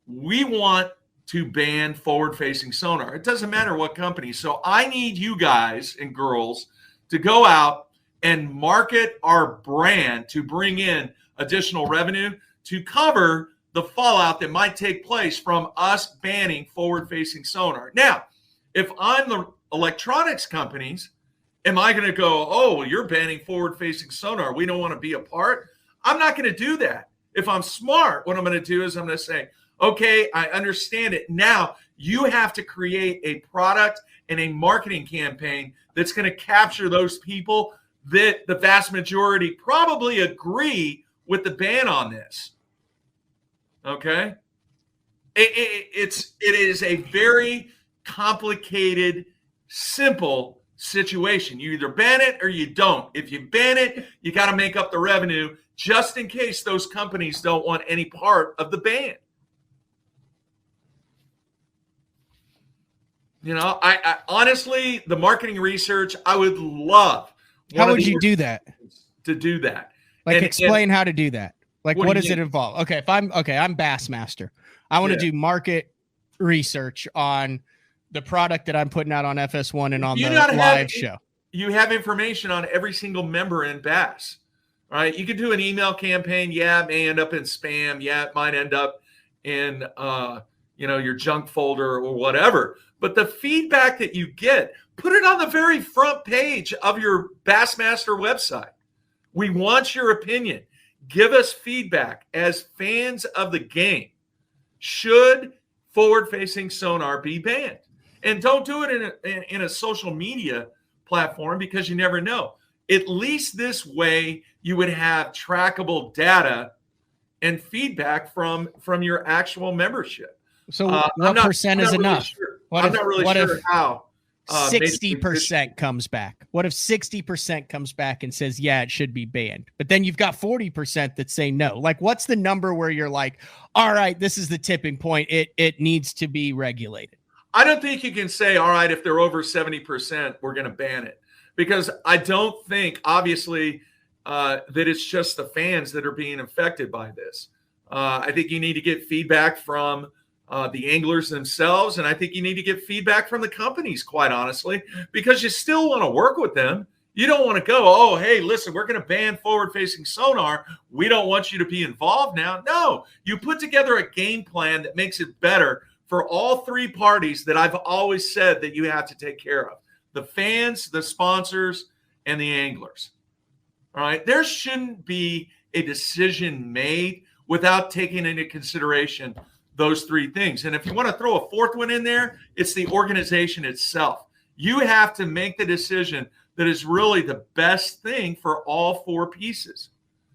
we want to ban forward-facing sonar. It doesn't matter what company. So I need you guys and girls to go out and market our brand to bring in additional revenue to cover the fallout that might take place from us banning forward-facing sonar. Now, if I'm the electronics companies, am I going to go, oh, well, you're banning forward-facing sonar, we don't want to be a part? I'm not going to do that. If I'm smart, what I'm going to do is I'm going to say, okay, I understand it. Now you have to create a product and a marketing campaign that's going to capture those people that the vast majority probably agree with the ban on this. Okay? It is a very complicated, simple situation. You either ban it or you don't. If you ban it, you got to make up the revenue just in case those companies don't want any part of the ban. You know, I honestly, the marketing research, I would love. How would you do that? To do that. Like, explain how to do that. Like, what does it it involve? Okay, I'm Bassmaster. I want to do market research on the product that I'm putting out on FS1 and on the live show. You have information on every single member in Bass, right? You could do an email campaign. Yeah, it may end up in spam. Yeah, it might end up in your junk folder or whatever. But the feedback that you get, put it on the very front page of your Bassmaster website. We want your opinion. Give us feedback as fans of the game. Should forward-facing sonar be banned? And don't do it in a social media platform because you never know. At least this way you would have trackable data and feedback from your actual membership. So what percent is enough? I'm not really sure how. 60% comes back. What if 60% comes back and says, yeah, it should be banned? But then you've got 40% that say no. Like, what's the number where you're like, all right, this is the tipping point. It needs to be regulated. I don't think you can say, all right, if they're over 70%, we're going to ban it. Because I don't think, obviously, that it's just the fans that are being affected by this. I think you need to get feedback from the anglers themselves, and I think you need to get feedback from the companies, quite honestly, because you still want to work with them. You don't want to go, oh, hey, listen, we're going to ban forward-facing sonar. We don't want you to be involved now. No, you put together a game plan that makes it better for all three parties that I've always said that you have to take care of: the fans, the sponsors, and the anglers. All right, there shouldn't be a decision made without taking into consideration those three things. And if you want to throw a fourth one in there, it's the organization itself. You have to make the decision that is really the best thing for all four pieces.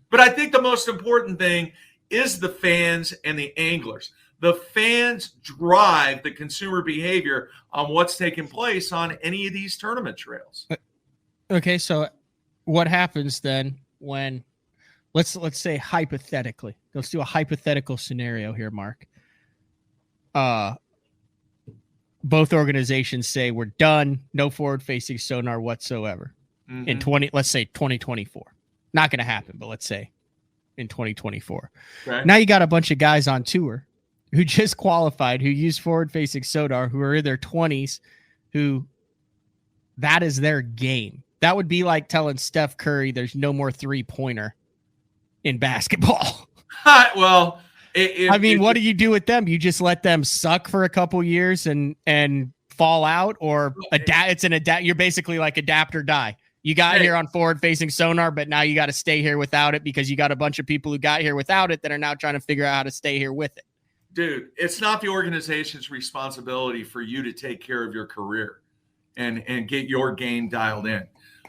But I think the most important thing is the fans and the anglers. The fans drive the consumer behavior on what's taking place on any of these tournament trails. Okay, so what happens then when let's say hypothetically, let's do a hypothetical scenario here, Mark. Both organizations say we're done, no forward-facing sonar whatsoever in 2024. Not going to happen, but let's say in 2024. Okay. Now you got a bunch of guys on tour who just qualified, who use forward-facing sonar, who are in their 20s, who that is their game. That would be like telling Steph Curry there's no more three-pointer in basketball. Well, what do you do with them? You just let them suck for a couple years and fall out, or adapt? You're basically like adapt or die. You got here on forward-facing sonar, but now you got to stay here without it because you got a bunch of people who got here without it that are now trying to figure out how to stay here with it. Dude, it's not the organization's responsibility for you to take care of your career and get your game dialed in.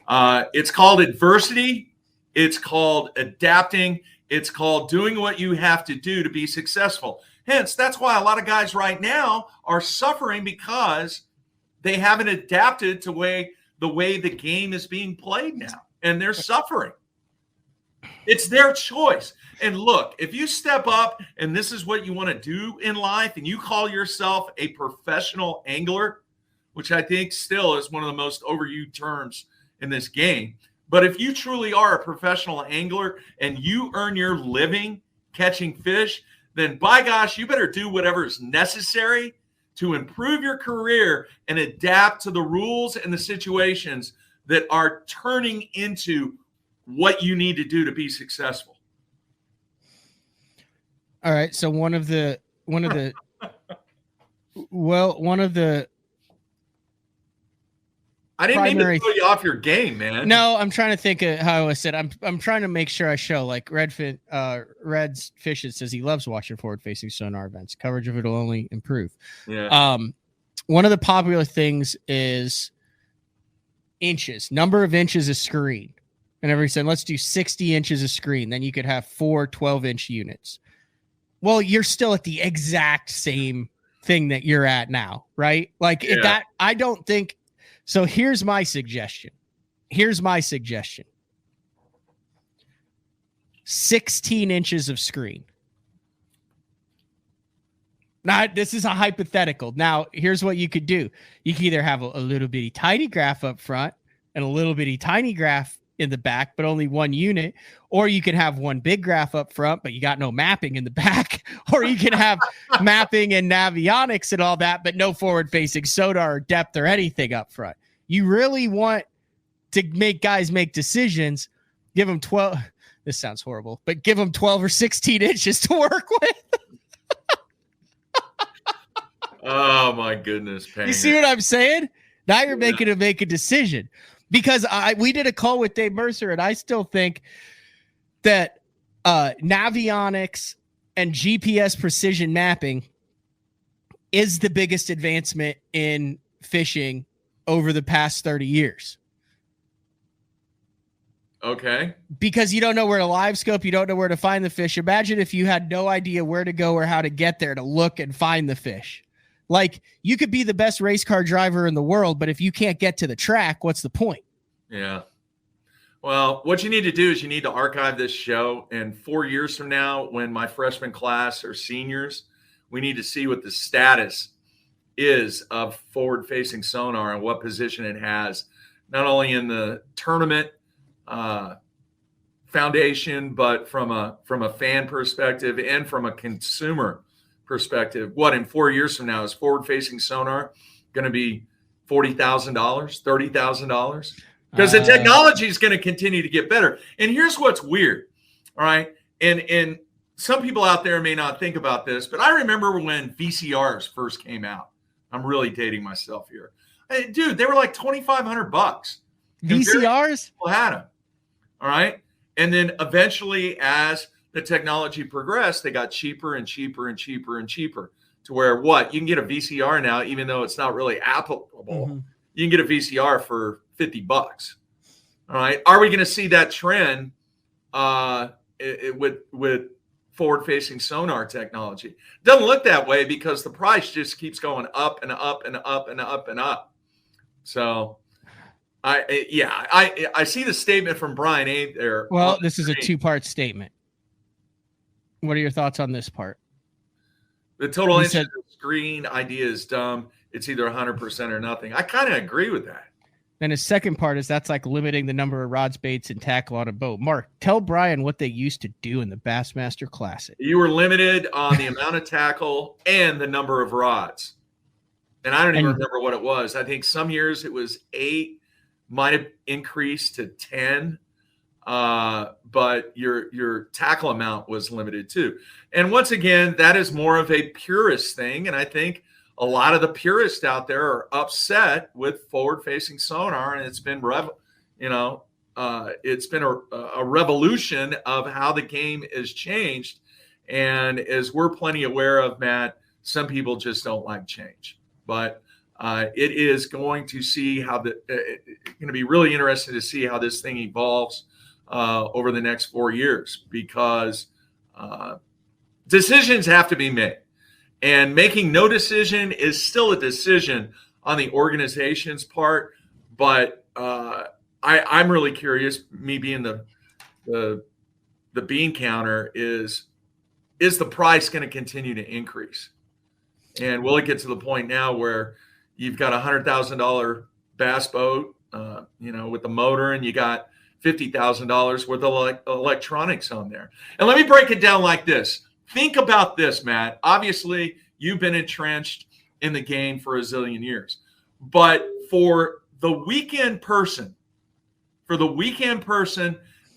It's called adversity. It's called adapting. It's called doing what you have to do to be successful. Hence, that's why a lot of guys right now are suffering because they haven't adapted to the way the game is being played now, and they're suffering. It's their choice. And look, if you step up and this is what you want to do in life and you call yourself a professional angler, which I think still is one of the most overused terms in this game. But if you truly are a professional angler and you earn your living catching fish, then by gosh, you better do whatever is necessary to improve your career and adapt to the rules and the situations that are turning into what you need to do to be successful. All right. So one of the I didn't primary mean to throw you off your game, man. No, I'm trying to think of how I said. I'm trying to make sure I show like Red's Fish. It says he loves watching forward-facing sonar events. Coverage of it will only improve. Yeah. One of the popular things is inches, number of inches of screen. And everybody said, let's do 60 inches of screen. Then you could have 4 12-inch units. Well, you're still at the exact same thing that you're at now, right? Like that, I don't think. So here's my suggestion. 16 inches of screen. Now, this is a hypothetical. Now, here's what you could do. You could either have a little bitty tiny graph up front and a little bitty tiny graph in the back, but only one unit, or you can have one big graph up front, but you got no mapping in the back, or you can have mapping and navionics and all that, but no forward-facing sonar or depth or anything up front. You really want to make guys make decisions, give them 12. This sounds horrible, but give them 12 or 16 inches to work with. Oh my goodness. Panger. You see what I'm saying? Now you're making to make a decision, because we did a call with Dave Mercer, and I still think that navionics and GPS precision mapping is the biggest advancement in fishing over the past 30 years. Okay. Because you don't know where to live scope, you don't know where to find the fish. Imagine if you had no idea where to go or how to get there to look and find the fish. Like, you could be the best race car driver in the world, but if you can't get to the track, what's the point? Yeah. Well, what you need to do is you need to archive this show. And 4 years from now, when my freshman class are seniors, we need to see what the status is of forward-facing sonar and what position it has, not only in the tournament foundation, but from a fan perspective and from a consumer perspective. What, in 4 years from now, is forward-facing sonar going to be $40,000, $30,000? Because the technology is going to continue to get better. And here's what's weird, all right? And some people out there may not think about this, but I remember when VCRs first came out. I'm really dating myself here. Hey, dude, they were like $2,500. VCRs? People had them, all right? And then eventually, as the technology progressed, they got cheaper and cheaper and cheaper and cheaper, to where what? You can get a VCR now, even though it's not really applicable. Mm-hmm. You can get a VCR for $50. All right. Are we going to see that trend with forward-facing sonar technology? Doesn't look that way because the price just keeps going up and up and up and up and up. So, I see the statement from Brian A. there. Well, this is a two-part statement. What are your thoughts on this part? The total instant screen idea is dumb. It's either 100% or nothing. I kind of agree with that. Then his second part is that's like limiting the number of rods, baits, and tackle on a boat. Mark, tell Brian what they used to do in the Bassmaster Classic. You were limited on the amount of tackle and the number of rods. And I don't even remember what it was. I think some years it was 8, might have increased to 10. But your tackle amount was limited too. And once again, that is more of a purist thing. And I think a lot of the purists out there are upset with forward-facing sonar, and it's been it's been a revolution of how the game has changed. And as we're plenty aware of, Matt, some people just don't like change. But it is going to see how going to be really interesting to see how this thing evolves over the next 4 years, because decisions have to be made. And making no decision is still a decision on the organization's part. But I'm really curious, me being the bean counter, is the price going to continue to increase? And will it get to the point now where you've got a $100,000 bass boat, with the motor, and you got $50,000 worth of electronics on there? And let me break it down like this. Think about this, Matt. Obviously, you've been entrenched in the game for a zillion years. But for the weekend person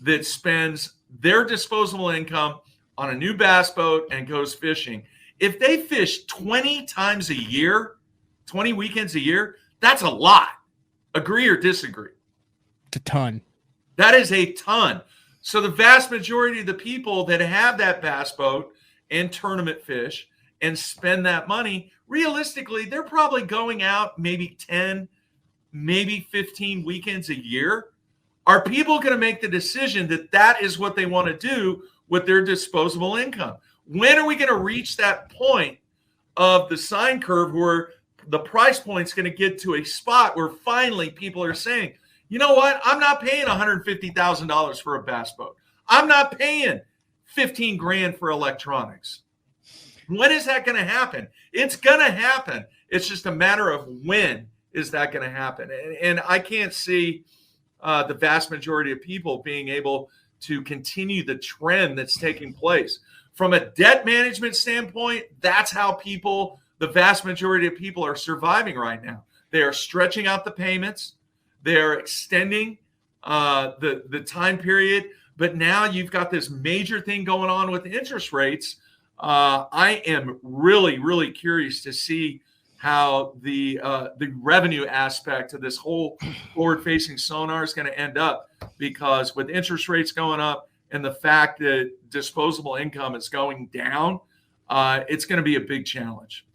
that spends their disposable income on a new bass boat and goes fishing, if they fish 20 times a year, 20 weekends a year, that's a lot. Agree or disagree? It's a ton. That is a ton. So the vast majority of the people that have that bass boat and tournament fish and spend that money, realistically, they're probably going out maybe 10, maybe 15 weekends a year. Are people going to make the decision that that is what they want to do with their disposable income? When are we going to reach that point of the sine curve where the price point is going to get to a spot where finally people are saying, you know what? I'm not paying $150,000 for a bass boat. I'm not paying 15 grand for electronics. When is that going to happen? It's going to happen. It's just a matter of when is that going to happen. And I can't see the vast majority of people being able to continue the trend that's taking place. From a debt management standpoint, that's how the vast majority of people are surviving right now. They are stretching out the payments. They are extending the time period. But now you've got this major thing going on with interest rates. I am really, really curious to see how the revenue aspect of this whole forward-facing sonar is going to end up, because with interest rates going up and the fact that disposable income is going down, it's going to be a big challenge.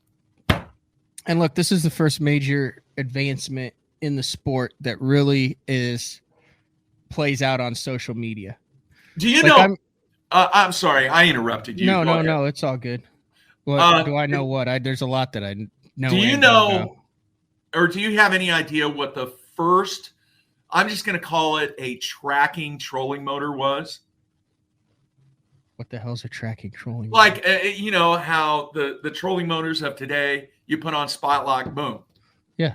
And look, this is the first major advancement in the sport that really plays out on social media. Do you know? I'm sorry, I interrupted you. No, it's all good. What do I know? There's a lot that I know. Do you know, or do you have any idea what the first? I'm just going to call it a tracking trolling motor was. What the hell's a tracking trolling motor? Like how the trolling motors of today, you put on spot lock, boom. Yeah.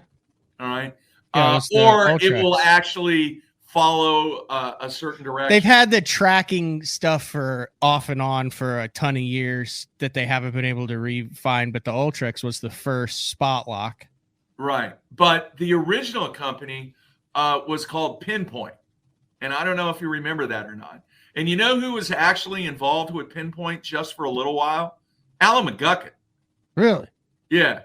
All right. Yeah, or it will actually follow a certain direction. They've had the tracking stuff for off and on for a ton of years that they haven't been able to refine, but the Ultrex was the first spot lock. Right. But the original company was called Pinpoint. And I don't know if you remember that or not. And you know who was actually involved with Pinpoint just for a little while? Alan McGuckin. Really? Yeah.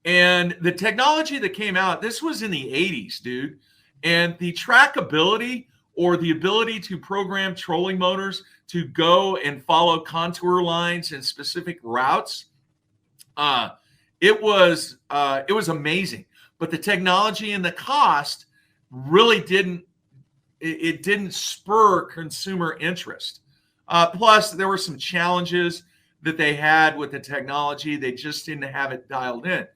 And the technology that came out, this was in the 80s, dude. And the trackability, or the ability to program trolling motors to go and follow contour lines and specific routes, it was amazing. But the technology and the cost really didn't it didn't spur consumer interest. Plus, there were some challenges that they had with the technology. They just didn't have it dialed in.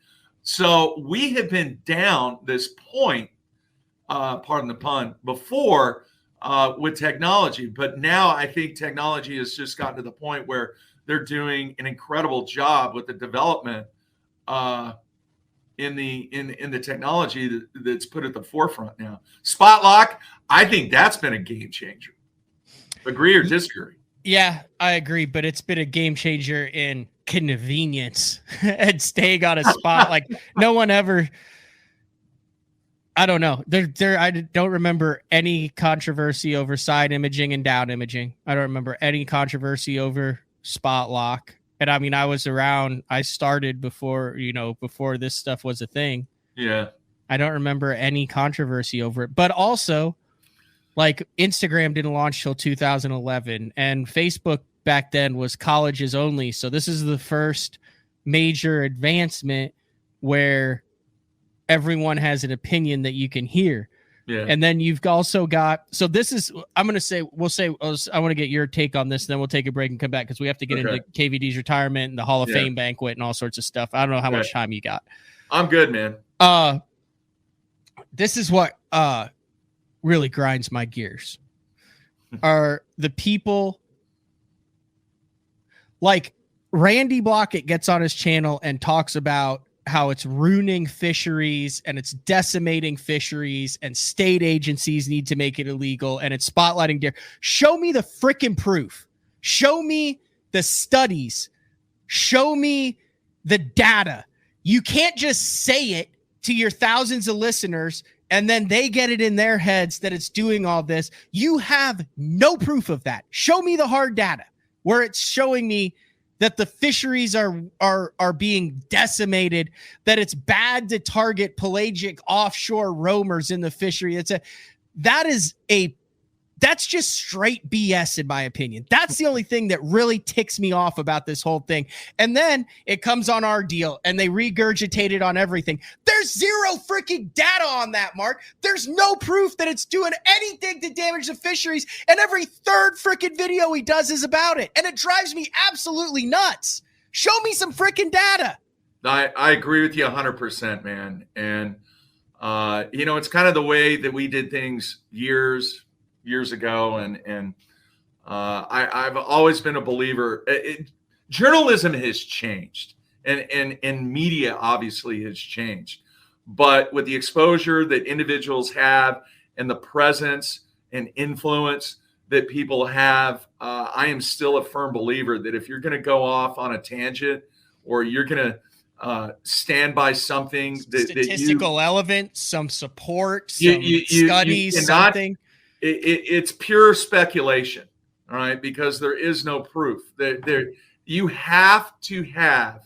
So we have been down this point, pardon the pun, before with technology. But now I think technology has just gotten to the point where they're doing an incredible job with the development in the technology that's put at the forefront now. Spot lock, I think that's been a game changer. Agree or disagree? Yeah, I agree, but it's been a game changer in convenience and staying on a spot. Like no one ever, I don't know. I don't remember any controversy over side imaging and down imaging. I don't remember any controversy over spot lock. And I mean, I was around, I started before this stuff was a thing. Yeah. I don't remember any controversy over it, but also like Instagram didn't launch till 2011 and Facebook back then was colleges only. So this is the first major advancement where everyone has an opinion that you can hear. Yeah. And then you've also got, so this is, I want to get your take on this, and then we'll take a break and come back because we have to get into KVD's retirement and the Hall of Fame banquet and all sorts of stuff. I don't know how much time you got. I'm good, man. This is what really grinds my gears are the people like Randy Blockett gets on his channel and talks about how it's ruining fisheries and it's decimating fisheries and state agencies need to make it illegal and it's spotlighting deer. Show me the freaking proof. Show me the studies. Show me the data. You can't just say it to your thousands of listeners and then they get it in their heads that it's doing all this. You have no proof of that. Show me the hard data where it's showing me that the fisheries are being decimated, that it's bad to target pelagic offshore roamers in the fishery. That's just straight BS in my opinion. That's the only thing that really ticks me off about this whole thing. And then it comes on our deal and they regurgitate it on everything. There's zero freaking data on that, Mark. There's no proof that it's doing anything to damage the fisheries. And every third freaking video he does is about it. And it drives me absolutely nuts. Show me some freaking data. I agree with you 100%, man. And, it's kind of the way that we did things years ago. And I've always been a believer. Journalism has changed and media obviously has changed, but with the exposure that individuals have and the presence and influence that people have, I am still a firm believer that if you're going to go off on a tangent or you're going to stand by something statistical element, some support, some studies, something. It's pure speculation, all right, because there is no proof. You have to have,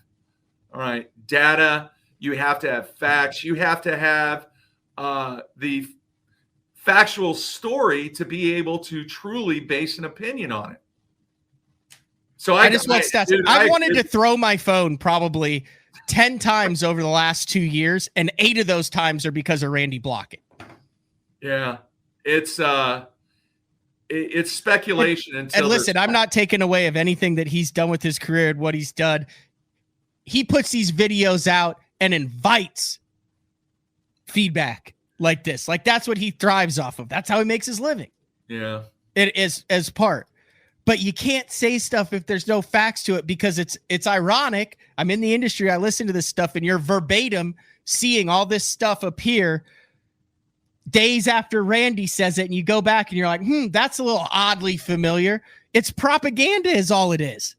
all right, data. You have to have facts. You have to have the factual story to be able to truly base an opinion on it. So I wanted to throw my phone probably 10 times over the last 2 years, and 8 of those times are because of Randy Blockett. Yeah. It's speculation. And listen, I'm not taking away of anything that he's done with his career and what he's done. He puts these videos out and invites feedback like this. Like that's what he thrives off of. That's how he makes his living. Yeah. It is as part. But you can't say stuff if there's no facts to it because it's ironic. I'm in the industry. I listen to this stuff and you're verbatim seeing all this stuff appear days after Randy says it, and you go back and you're like, that's a little oddly familiar. It's propaganda is all it is.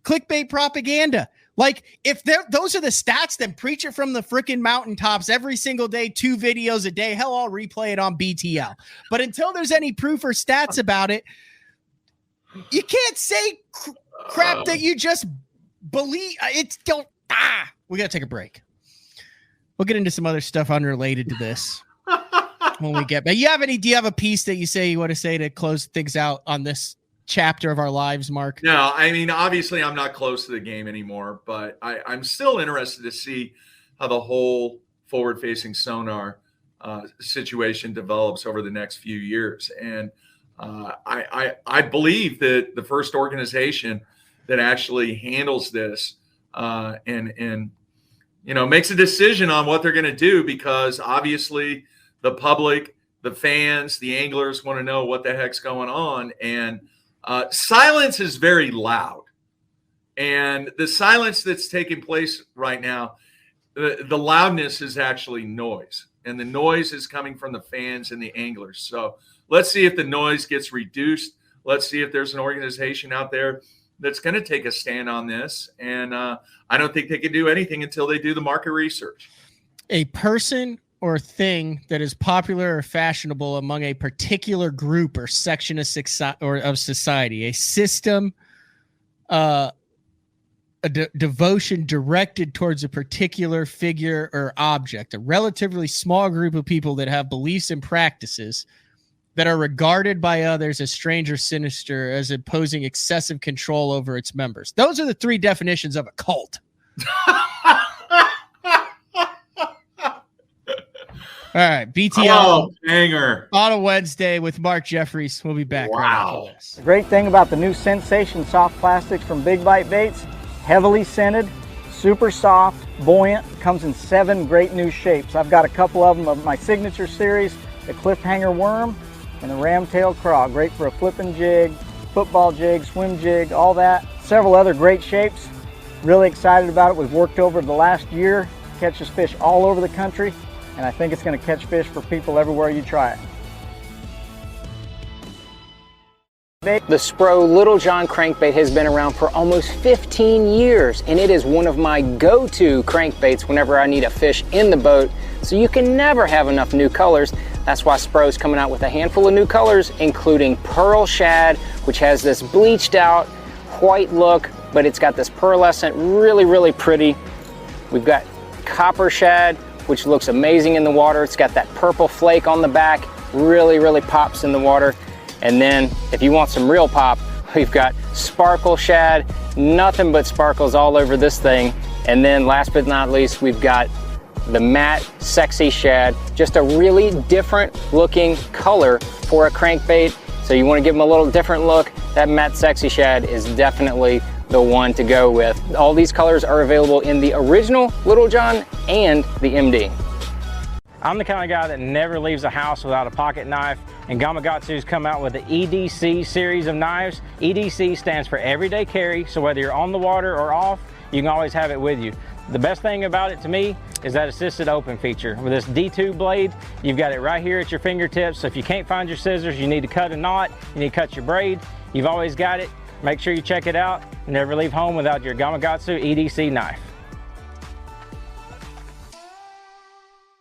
Clickbait propaganda. Like if those are the stats, then preach it from the freaking mountaintops every single day, 2 videos a day. Hell, I'll replay it on BTL. But until there's any proof or stats about it, you can't say crap that you just believe. We got to take a break. We'll get into some other stuff unrelated to this. When we get back. Do you have a piece that you want to say to close things out on this chapter of our lives, Mark? No, I mean, obviously I'm not close to the game anymore, but I'm still interested to see how the whole forward-facing sonar situation develops over the next few years. And I believe that the first organization that actually handles this and makes a decision on what they're going to do, because obviously the public, the fans, the anglers want to know what the heck's going on. And silence is very loud. And the silence that's taking place right now, the loudness is actually noise. And the noise is coming from the fans and the anglers. So let's see if the noise gets reduced. Let's see if there's an organization out there that's going to take a stand on this. And I don't think they can do anything until they do the market research. A person or thing that is popular or fashionable among a particular group or section of society, a system, a devotion directed towards a particular figure or object, a relatively small group of people that have beliefs and practices that are regarded by others as strange or sinister, as imposing excessive control over its members. Those are the three definitions of a cult. All right, BTL banger on a Wednesday with Mark Jeffries. We'll be back right after this. The great thing about the new Sensation soft plastics from Big Bite Baits, heavily scented, super soft, buoyant, comes in 7 great new shapes. I've got a couple of them of my signature series, the cliffhanger worm and the ramtail craw. Great for a flipping jig, football jig, swim jig, all that. Several other great shapes. Really excited about it. We've worked over the last year, catches fish all over the country, and I think it's going to catch fish for people everywhere you try it. The Spro Little John crankbait has been around for almost 15 years, and it is one of my go-to crankbaits whenever I need a fish in the boat, so you can never have enough new colors. That's why Spro's coming out with a handful of new colors, including Pearl Shad, which has this bleached out white look, but it's got this pearlescent, really, really pretty. We've got Copper Shad, which looks amazing in the water. It's got that purple flake on the back, really, really pops in the water. And then if you want some real pop, we've got Sparkle Shad, nothing but sparkles all over this thing. And then last but not least, we've got the matte Sexy Shad, just a really different looking color for a crankbait. So you want to give them a little different look. That matte Sexy Shad is definitely the one to go with. All these colors are available in the original Little John and the MD. I'm the kind of guy that never leaves the house without a pocket knife, and Gamakatsu's come out with the EDC series of knives. EDC stands for everyday carry, so whether you're on the water or off, you can always have it with you. The best thing about it to me is that assisted open feature. With this D2 blade, you've got it right here at your fingertips, so if you can't find your scissors, you need to cut a knot, you need to cut your braid, you've always got it. Make sure you check it out. Never leave home without your Gamakatsu EDC knife.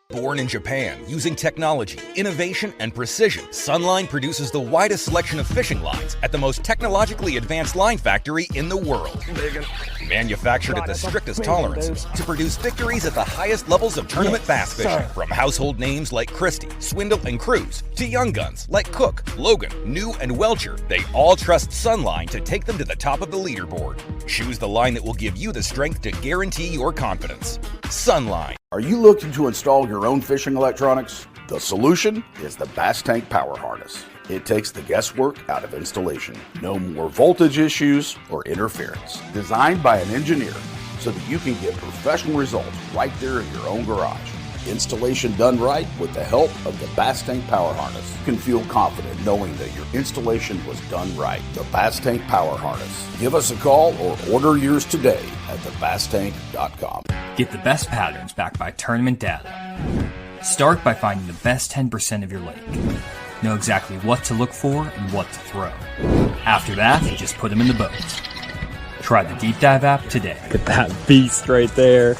Born in Japan, using technology, innovation, and precision, Sunline produces the widest selection of fishing lines at the most technologically advanced line factory in the world. Manufactured at the strictest tolerances to produce victories at the highest levels of tournament bass fishing. From household names like Christie, Swindle, and Cruz, to young guns like Cook, Logan, New, and Welcher, they all trust Sunline to take them to the top of the leaderboard. Choose the line that will give you the strength to guarantee your confidence. Sunline. Are you looking to install your own fishing electronics? The solution is the Bass Tank Power Harness. It takes the guesswork out of installation. No more voltage issues or interference. Designed by an engineer so that you can get professional results right there in your own garage. Installation done right with the help of the Bass Tank Power Harness. You can feel confident knowing that your installation was done right. The Bass Tank Power Harness. Give us a call or order yours today at thebasstank.com. Get the best patterns backed by tournament data. Start by finding the best 10% of your lake. Know exactly what to look for and what to throw. After that, just put them in the boat. Try the Deep Dive app today. Look at that beast right there.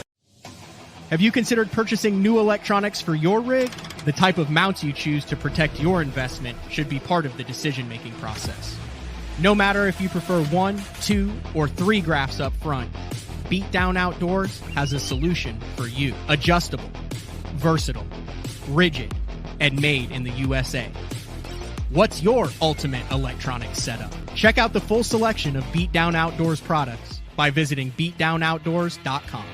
Have you considered purchasing new electronics for your rig? The type of mounts you choose to protect your investment should be part of the decision-making process. No matter if you prefer 1, 2, or 3 graphs up front, Beatdown Outdoors has a solution for you. Adjustable, versatile, rigid, and made in the USA. What's your ultimate electronics setup? Check out the full selection of Beatdown Outdoors products by visiting beatdownoutdoors.com.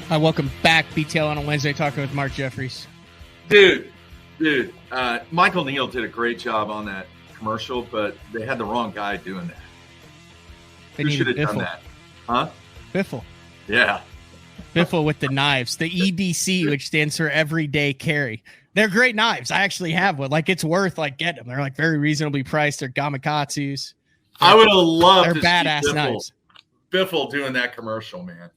Welcome back, BTL on a Wednesday, talking with Mark Jeffries. Dude, Michael Neal did a great job on that commercial, but they had the wrong guy doing that. Who should have done that? Huh? Biffle. Yeah. Biffle with the knives. The EDC, which stands for Everyday Carry. They're great knives. I actually have one. Like, it's worth getting them. They're very reasonably priced. They're Gamakatsus. I would have loved They're to badass see knives. Biffle doing that commercial, man.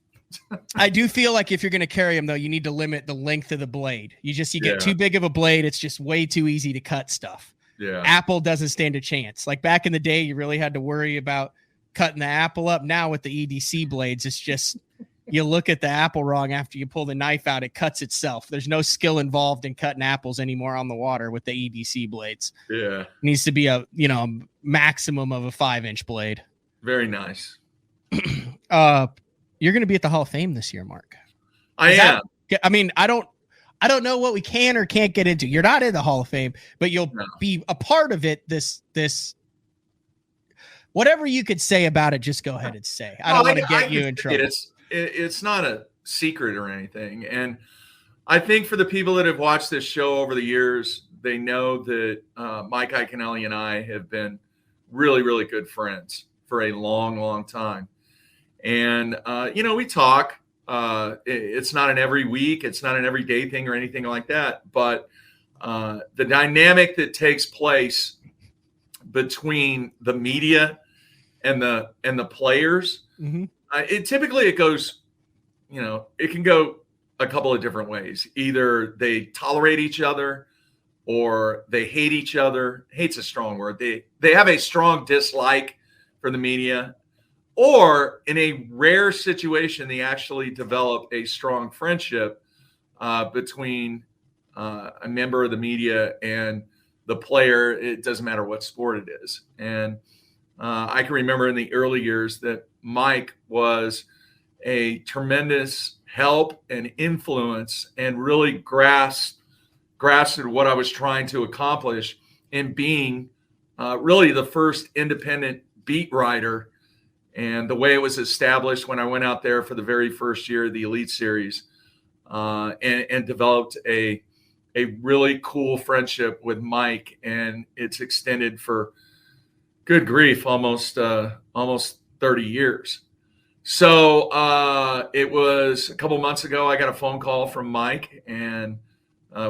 I do feel like if you're going to carry them, though, you need to limit the length of the blade. You get too big of a blade, it's just way too easy to cut stuff. Yeah. Apple doesn't stand a chance. Like back in the day, you really had to worry about cutting the apple up. Now with the EDC blades, it's just you look at the apple wrong after you pull the knife out, it cuts itself. There's no skill involved in cutting apples anymore on the water with the EDC blades. Yeah. It needs to be a maximum of a 5-inch blade. Very nice. You're going to be at the Hall of Fame this year, Mark. I am. I mean, I don't know what we can or can't get into. You're not in the Hall of Fame, but you'll be a part of it. This whatever you could say about it, just go ahead and say. I don't want to get you in trouble. It's not a secret or anything. And I think for the people that have watched this show over the years, they know that Mike Iaconelli and I have been really, really good friends for a long, long time. And, we talk. It's not an every week. It's not an everyday thing or anything like that. But the dynamic that takes place between the media and the players, it goes, it can go a couple of different ways. Either they tolerate each other or they hate each other. Hate's a strong word. They have a strong dislike for the media. Or in a rare situation, they actually develop a strong friendship between a member of the media and the player. It doesn't matter what sport it is. And I can remember in the early years that Mike was a tremendous help and influence and really grasped what I was trying to accomplish in being really the first independent beat writer. And the way it was established when I went out there for the very first year of the Elite Series and developed a really cool friendship with Mike. And it's extended for, good grief, almost 30 years. So it was a couple months ago, I got a phone call from Mike, and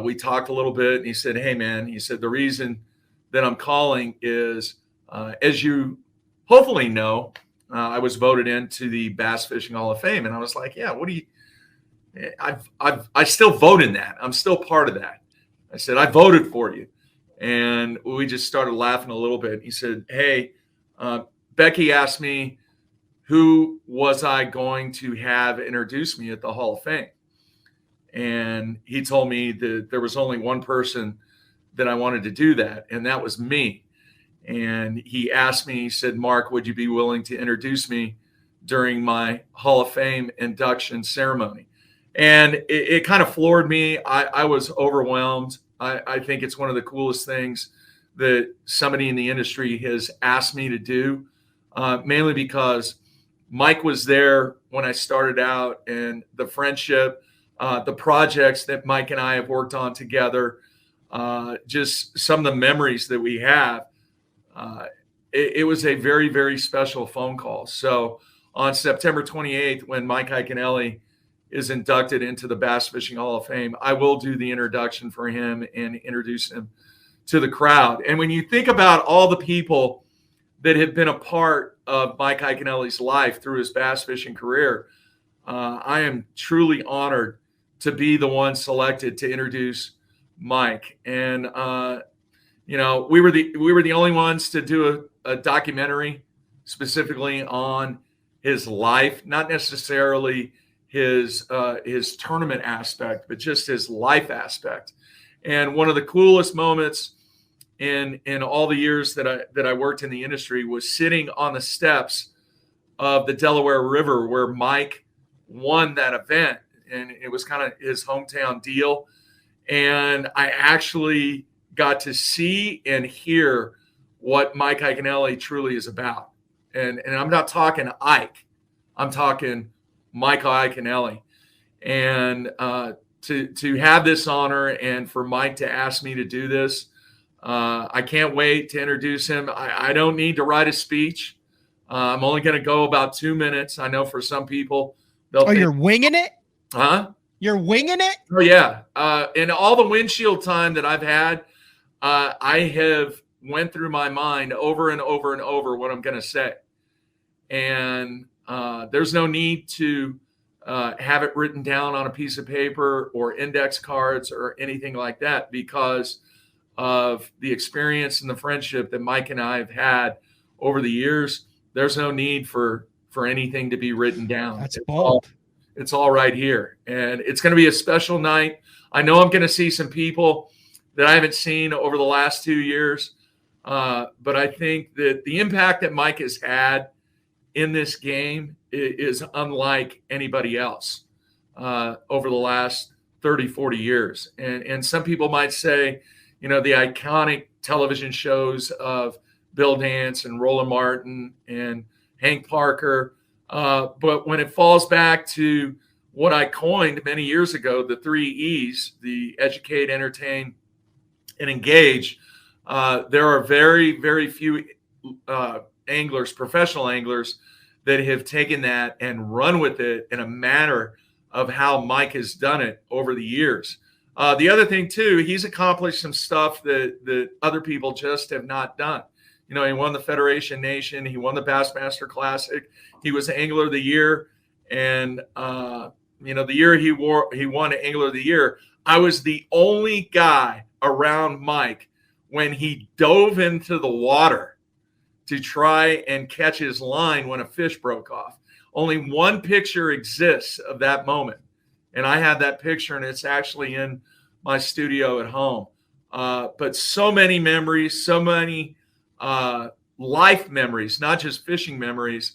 we talked a little bit. And he said, "Hey, man," he said, "the reason that I'm calling is, as you hopefully know, I was voted into the Bass Fishing Hall of Fame." And I was like, "Yeah, what do you? I still vote in that. I'm still part of that." I said, "I voted for you," and we just started laughing a little bit. He said, "Hey, Becky asked me who was I going to have introduce me at the Hall of Fame, and he told me that there was only one person that I wanted to do that, and that was me." And he asked me, he said, "Mark, would you be willing to introduce me during my Hall of Fame induction ceremony?" And it kind of floored me. I was overwhelmed. I think it's one of the coolest things that somebody in the industry has asked me to do, mainly because Mike was there when I started out, and the friendship, the projects that Mike and I have worked on together, just some of the memories that we have. It was a very, very special phone call. So on September 28th, when Mike Iaconelli is inducted into the Bass Fishing Hall of Fame, I will do the introduction for him and introduce him to the crowd. And when you think about all the people that have been a part of Mike Iaconelli's life through his bass fishing career, I am truly honored to be the one selected to introduce Mike. And we were the only ones to do a documentary specifically on his life, not necessarily his tournament aspect, but just his life aspect. And one of the coolest moments in all the years that I worked in the industry was sitting on the steps of the Delaware River where Mike won that event, and it was kind of his hometown deal. And I actually got to see and hear what Mike Iaconelli truly is about. And I'm not talking Ike. I'm talking Michael Iaconelli. And to have this honor and for Mike to ask me to do this, I can't wait to introduce him. I don't need to write a speech. I'm only going to go about 2 minutes. I know for some people, they'll think, you're winging it? Huh? You're winging it? Oh, yeah. In all the windshield time that I've had, I have went through my mind over and over and over what I'm going to say. And there's no need to have it written down on a piece of paper or index cards or anything like that, because of the experience and the friendship that Mike and I have had over the years. There's no need for anything to be written down. That's bold. It's all right here. And it's going to be a special night. I know I'm going to see some people that I haven't seen over the last 2 years. But I think that the impact that Mike has had in this game is unlike anybody else over the last 30, 40 years. And some people might say, the iconic television shows of Bill Dance and Roland Martin and Hank Parker. But when it falls back to what I coined many years ago, the 3 E's, the educate, entertain, and engage, there are very, very few anglers, professional anglers, that have taken that and run with it in a manner of how Mike has done it over the years. The other thing, too, he's accomplished some stuff that other people just have not done. He won the Federation Nation. He won the Bassmaster Classic. He was Angler of the Year. And, the year he won Angler of the Year, I was the only guy around Mike when he dove into the water to try and catch his line when a fish broke off. Only one picture exists of that moment. And I have that picture, and it's actually in my studio at home. But so many memories, so many life memories, not just fishing memories,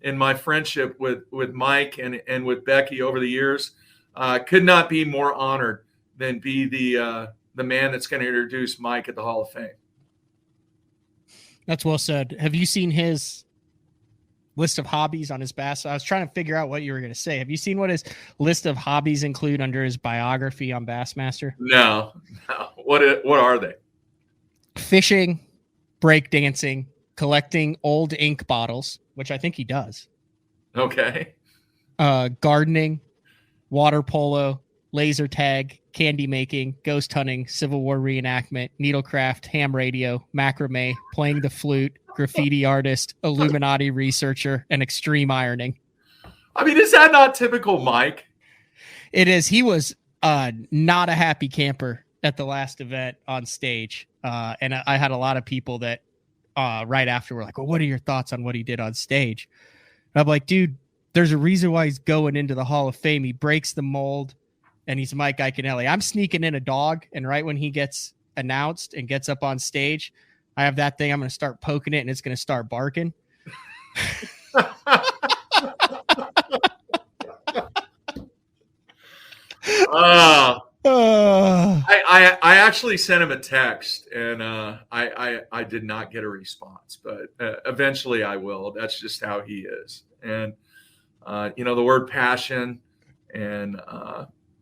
in my friendship with Mike and with Becky over the years. Could not be more honored than be the man that's going to introduce Mike at the Hall of Fame. That's well said. Have you seen his list of hobbies on his bass? I was trying to figure out what you were going to say. Have you seen what his list of hobbies include under his biography on Bassmaster? No. What are they? Fishing, breakdancing, collecting old ink bottles, which I think he does. Okay. Gardening, water polo, laser tag, candy making, ghost hunting, Civil War reenactment, needlecraft, ham radio, macrame, playing the flute, graffiti artist, Illuminati researcher, and extreme ironing. I mean, is that not typical Mike? It is. He was not a happy camper at the last event on stage. And I had a lot of people that right after were like, well, what are your thoughts on what he did on stage? And I'm like, dude, there's a reason why he's going into the Hall of Fame. He breaks the mold. And he's Mike Iaconelli. I'm sneaking in a dog, and right when he gets announced and gets up on stage, I have that thing. I'm going to start poking it, and it's going to start barking. I actually sent him a text, and I did not get a response, but eventually I will. That's just how he is. And, the word passion and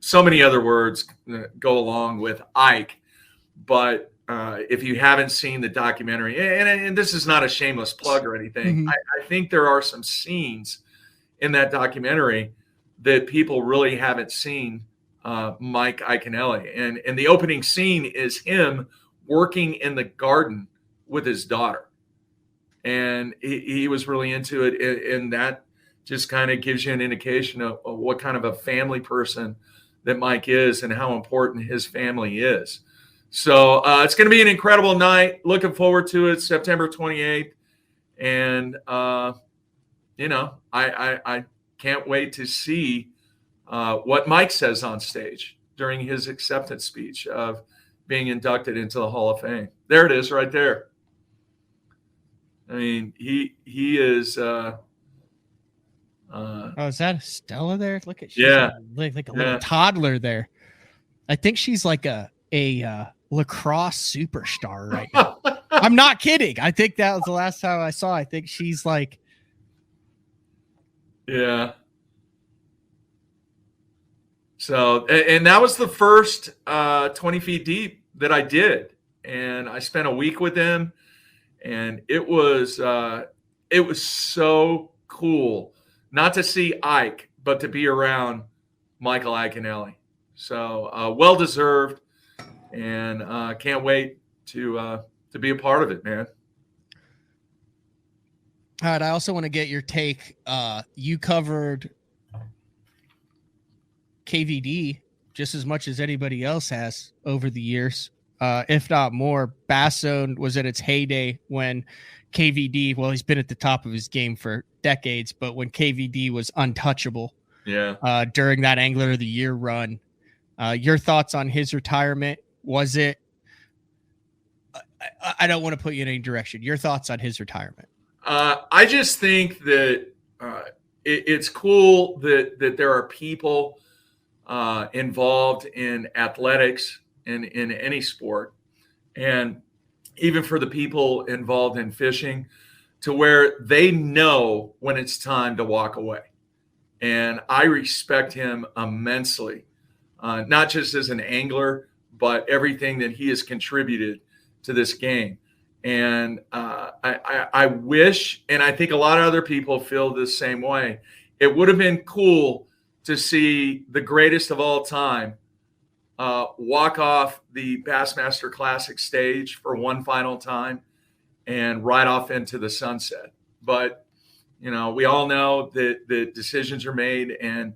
so many other words go along with Ike. But if you haven't seen the documentary, and this is not a shameless plug or anything, I think there are some scenes in that documentary that people really haven't seen Mike Iaconelli. And the opening scene is him working in the garden with his daughter. And he was really into it. And that just kind of gives you an indication of what kind of a family person that Mike is and how important his family is. So it's going to be an incredible night. Looking forward to it, September 28th. And, I can't wait to see what Mike says on stage during his acceptance speech of being inducted into the Hall of Fame. There it is right there. I mean, he is is that Stella there? Look at, she's like a little toddler there. I think she's like a lacrosse superstar right now. I'm not kidding. I think that was the last time I saw. I think she's like, yeah. So, and that was the first 20 feet deep that I did. And I spent a week with him, and it was so cool not to see Ike, but to be around Michael Iaconelli. So well deserved, and can't wait to be a part of it, man. All right, I also want to get your take. You covered KVD just as much as anybody else has over the years, if not more. Bass Zone was at its heyday when KVD, well, he's been at the top of his game for decades, but when KVD was untouchable during that Angler of the Year run. Your thoughts on his retirement? Was it I don't want to put you in any direction. Your thoughts on his retirement? I just think that it's cool that there are people involved in athletics and in any sport, and even for the people involved in fishing, to where they know when it's time to walk away. And I respect him immensely, not just as an angler, but everything that he has contributed to this game. And I wish, and I think a lot of other people feel the same way, it would have been cool to see the greatest of all time walk off the Bassmaster Classic stage for one final time and ride off into the sunset. But, you know, we all know that the decisions are made and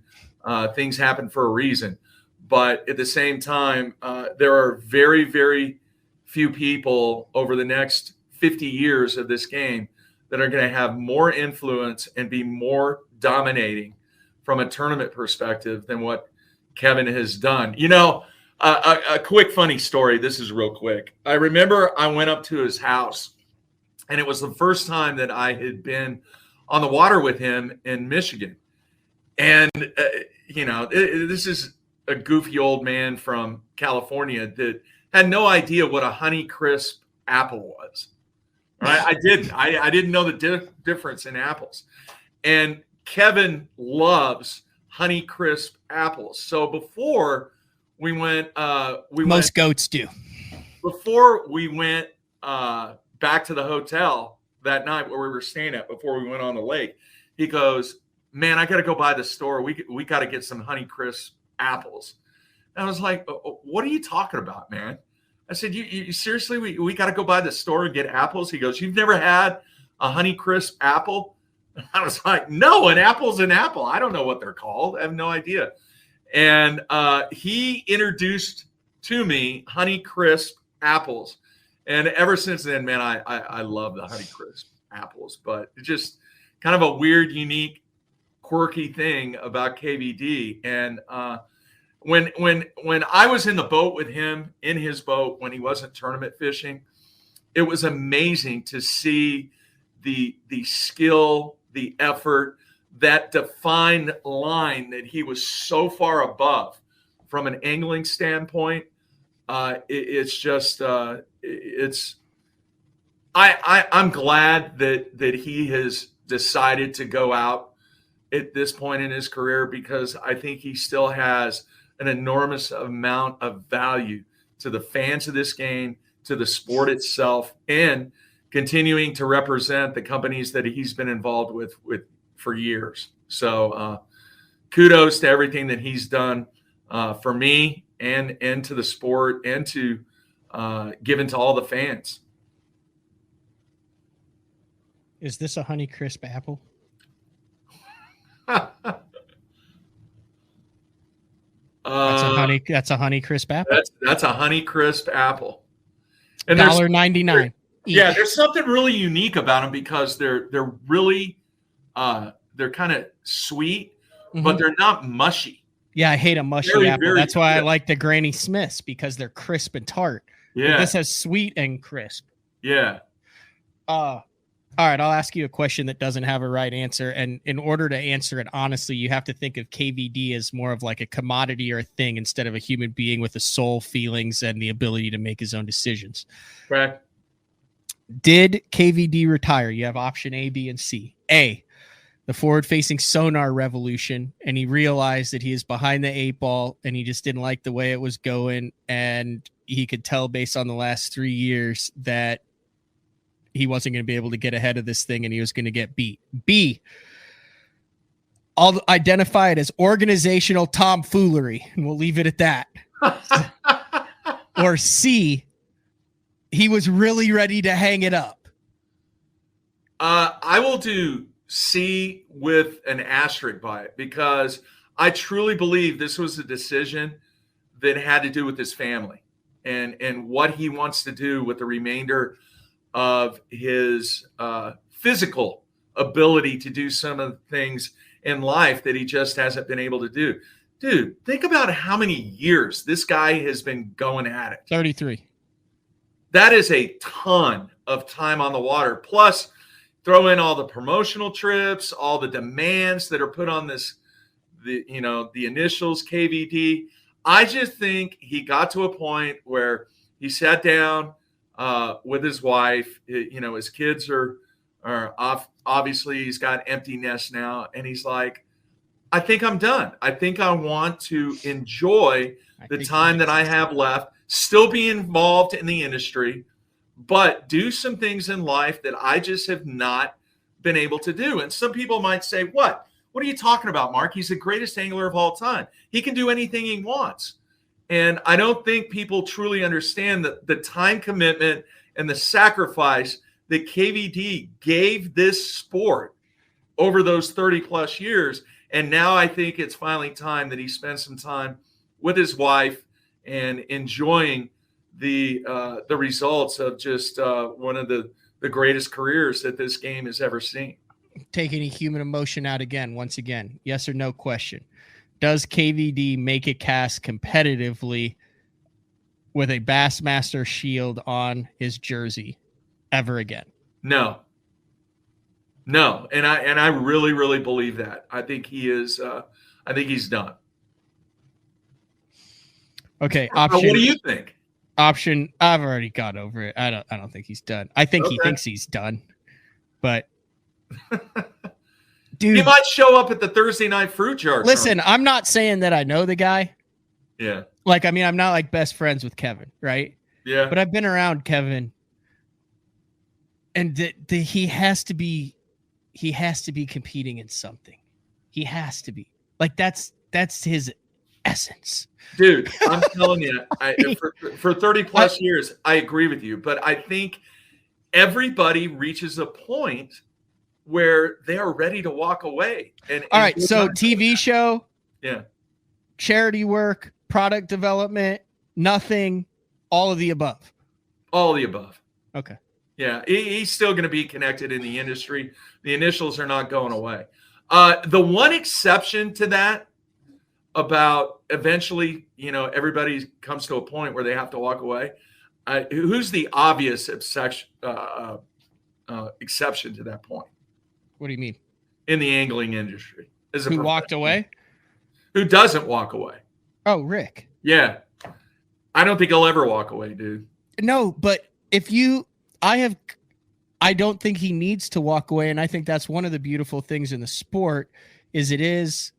things happen for a reason. But at the same time, there are very, very few people over the next 50 years of this game that are going to have more influence and be more dominating from a tournament perspective than what Kevin has done. You know, a quick funny story. This is real quick. I remember I went up to his house, and it was the first time that I had been on the water with him in Michigan. And, you know, this is a goofy old man from California that had no idea what a Honeycrisp apple was. Right? I didn't know the difference in apples. And Kevin loves Honeycrisp apples. So before we went, most goats do. Before we went back to the hotel that night where we were staying at, before we went on the lake, he goes, "Man, I got to go by the store. We got to get some Honeycrisp apples." And I was like, "What are you talking about, man?" I said, you seriously, we got to go by the store and get apples? He goes, "You've never had a Honeycrisp apple?" And I was like, "No, an apple's an apple. I don't know what they're called. I have no idea." And he introduced to me Honeycrisp apples. And ever since then, man, I love the Honeycrisp apples. But it's just kind of a weird, unique, quirky thing about KVD. And when I was in the boat with him, in his boat, when he wasn't tournament fishing, it was amazing to see the skill, the effort, that defined line that he was so far above from an angling standpoint. It's just I'm glad that he has decided to go out at this point in his career, because I think he still has an enormous amount of value to the fans of this game, to the sport itself, and continuing to represent the companies that he's been involved with for years. So kudos to everything that he's done for me and to the sport, and to given to all the fans. Is this a Honeycrisp apple? That's a Honeycrisp apple. That's a Honeycrisp apple. And $1.99. Yeah, there's something really unique about them, because they're really they're kind of sweet, but they're not mushy. Yeah, I hate a mushy apple. That's why I like the Granny Smiths, because they're crisp and tart. Yeah, but this has sweet and crisp. Yeah. All right, I'll ask you a question that doesn't have a right answer. And in order to answer it honestly, you have to think of KVD as more of like a commodity or a thing, instead of a human being with a soul, feelings, and the ability to make his own decisions. Correct. Did KVD retire? You have option A, B, and C. A, the forward-facing sonar revolution, and he realized that he is behind the 8 ball, and he just didn't like the way it was going, and he could tell based on the last 3 years that he wasn't going to be able to get ahead of this thing, and he was going to get beat. B, I'll identify it as organizational tomfoolery, and we'll leave it at that. Or C, he was really ready to hang it up. I will do C with an asterisk by it, because I truly believe this was a decision that had to do with his family and what he wants to do with the remainder of his physical ability to do some of the things in life that he just hasn't been able to do. Dude, think about how many years this guy has been going at it. 33. That is a ton of time on the water. Plus, throw in all the promotional trips, all the demands that are put on this, the initials KVD. I just think he got to a point where he sat down with his wife. His kids are off. Obviously, he's got empty nest now, and he's like, I think I'm done. I think I want to enjoy the time that I have left, still be involved in the industry, but do some things in life that I just have not been able to do. And some people might say, what are you talking about, Mark? He's the greatest angler of all time. He can do anything he wants. And I don't think people truly understand the time commitment and the sacrifice that KVD gave this sport over those 30 plus years. And now I think it's finally time that he spends some time with his wife and enjoying the results of just one of the greatest careers that this game has ever seen. Take any human emotion out once again. Yes or no question. Does KVD make a cast competitively with a Bassmaster shield on his jersey ever again? No. And I really, really believe that. I think he is. I think he's done. Okay. Option. What do you think? Option. I've already got over it. I don't think he's done. I think he thinks he's done, but dude, he might show up at the Thursday night fruit jar. Listen, I'm not saying that I know the guy. Yeah. I'm not like best friends with Kevin, right? Yeah. But I've been around Kevin, and he has to be competing in something. He has to be. That's his essence. Dude, I'm telling you, for 30 plus years, I agree with you. But I think everybody reaches a point where they are ready to walk away. All right, so TV show, yeah, charity work, product development, nothing, all of the above. All of the above. Okay. Yeah, he's still going to be connected in the industry. The initials are not going away. The one exception to that, about eventually, everybody comes to a point where they have to walk away. Who's the obvious exception to that point? What do you mean? In the angling industry. Who walked away? Who doesn't walk away? Oh, Rick. Yeah. I don't think he'll ever walk away, dude. No, but I don't think he needs to walk away. And I think that's one of the beautiful things in the sport is it is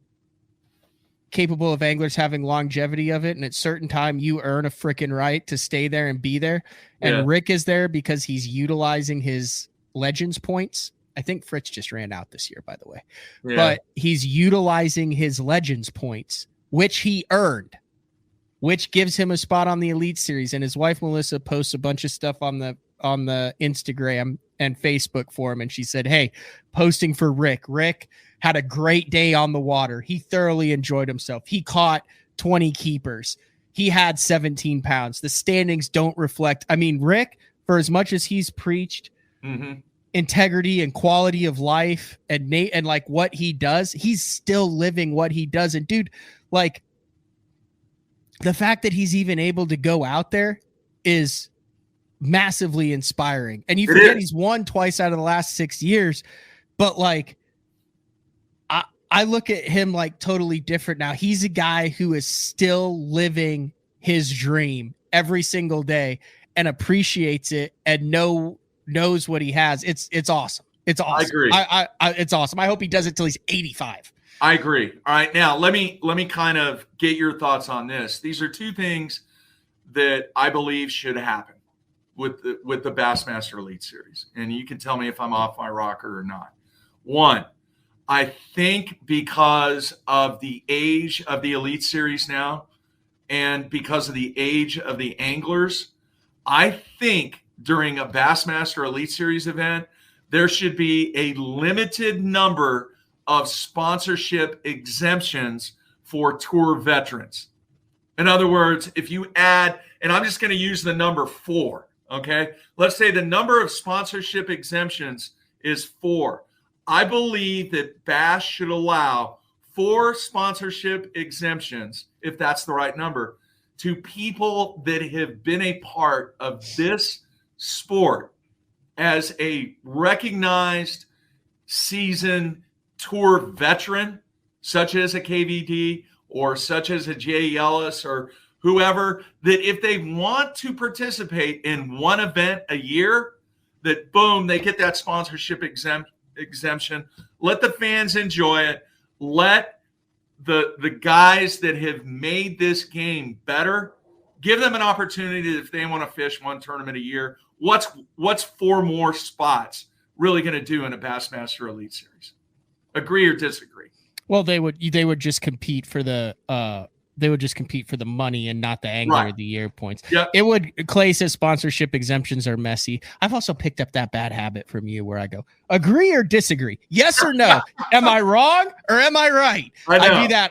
capable of anglers having longevity of it. And at certain time you earn a freaking right to stay there and be there. And Yeah. Rick is there because he's utilizing his Legends points. I think Fritz just ran out this year, by the way, Yeah. but he's utilizing his Legends points, which he earned, which gives him a spot on the Elite Series. And his wife, Melissa, posts a bunch of stuff on the Instagram and Facebook for him. And she said, hey, posting for Rick. Rick had a great day on the water. He thoroughly enjoyed himself. He caught 20 keepers. He had 17 pounds. The standings don't reflect. I mean, Rick, for as much as he's preached integrity and quality of life and like what he does, he's still living what he does. And dude, like the fact that he's even able to go out there is massively inspiring. And you forget he's won twice out of the last 6 years, but like I look at him like totally different now. He's a guy who is still living his dream every single day and appreciates it and knows what he has. It's awesome. It's awesome. I agree. It's awesome. I hope he does it till he's 85. I agree. All right, now let me kind of get your thoughts on this. These are two things that I believe should happen with the Bassmaster Elite Series, and you can tell me if I'm off my rocker or not. One, I think because of the age of the Elite Series now, and because of the age of the anglers, I think during a Bassmaster Elite Series event, there should be a limited number of sponsorship exemptions for tour veterans. In other words, if you add, and I'm just going to use the number 4, okay? Let's say the number of sponsorship exemptions is 4. I believe that Bass should allow 4 sponsorship exemptions, if that's the right number, to people that have been a part of this sport as a recognized seasoned tour veteran, such as a KVD or such as a Jay Ellis or whoever, that if they want to participate in one event a year, that boom, they get that sponsorship exemption. Let the fans enjoy it. Let the guys that have made this game better, give them an opportunity if they want to fish one tournament a year. What's 4 more spots really going to do in a Bassmaster Elite Series? Agree or disagree? Well, they would just compete for the money and not the Angler of the Year points. Yep. It would. Clay says sponsorship exemptions are messy. I've also picked up that bad habit from you where I go, agree or disagree? Yes or no? Am I wrong or am I right? I do that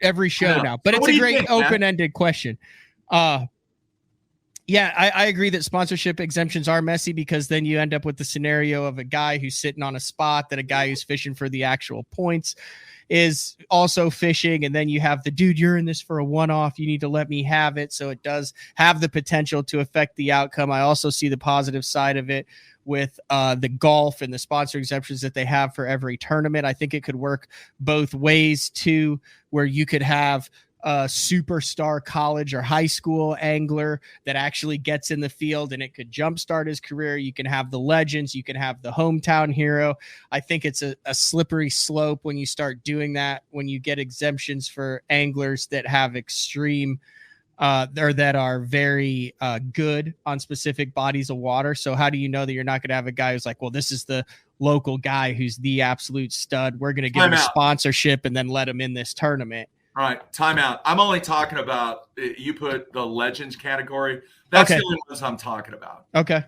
every show now. But So it's what a do you great think, man? open-ended question. Yeah, I agree that sponsorship exemptions are messy because then you end up with the scenario of a guy who's sitting on a spot that a guy who's fishing for the actual points is also fishing. And then you have the dude, you're in this for a one-off. You need to let me have it. So it does have the potential to affect the outcome. I also see the positive side of it with the golf and the sponsor exemptions that they have for every tournament. I think it could work both ways too, where you could have a superstar college or high school angler that actually gets in the field and it could jumpstart his career. You can have the legends, you can have the hometown hero. I think it's a slippery slope when you start doing that, when you get exemptions for anglers that have extreme or that are very good on specific bodies of water. So how do you know that you're not going to have a guy who's like, well, this is the local guy who's the absolute stud. We're going to give him a sponsorship and then let him in this tournament. All right, timeout. I'm only talking about, you put the legends category. That's the only ones I'm talking about. Okay.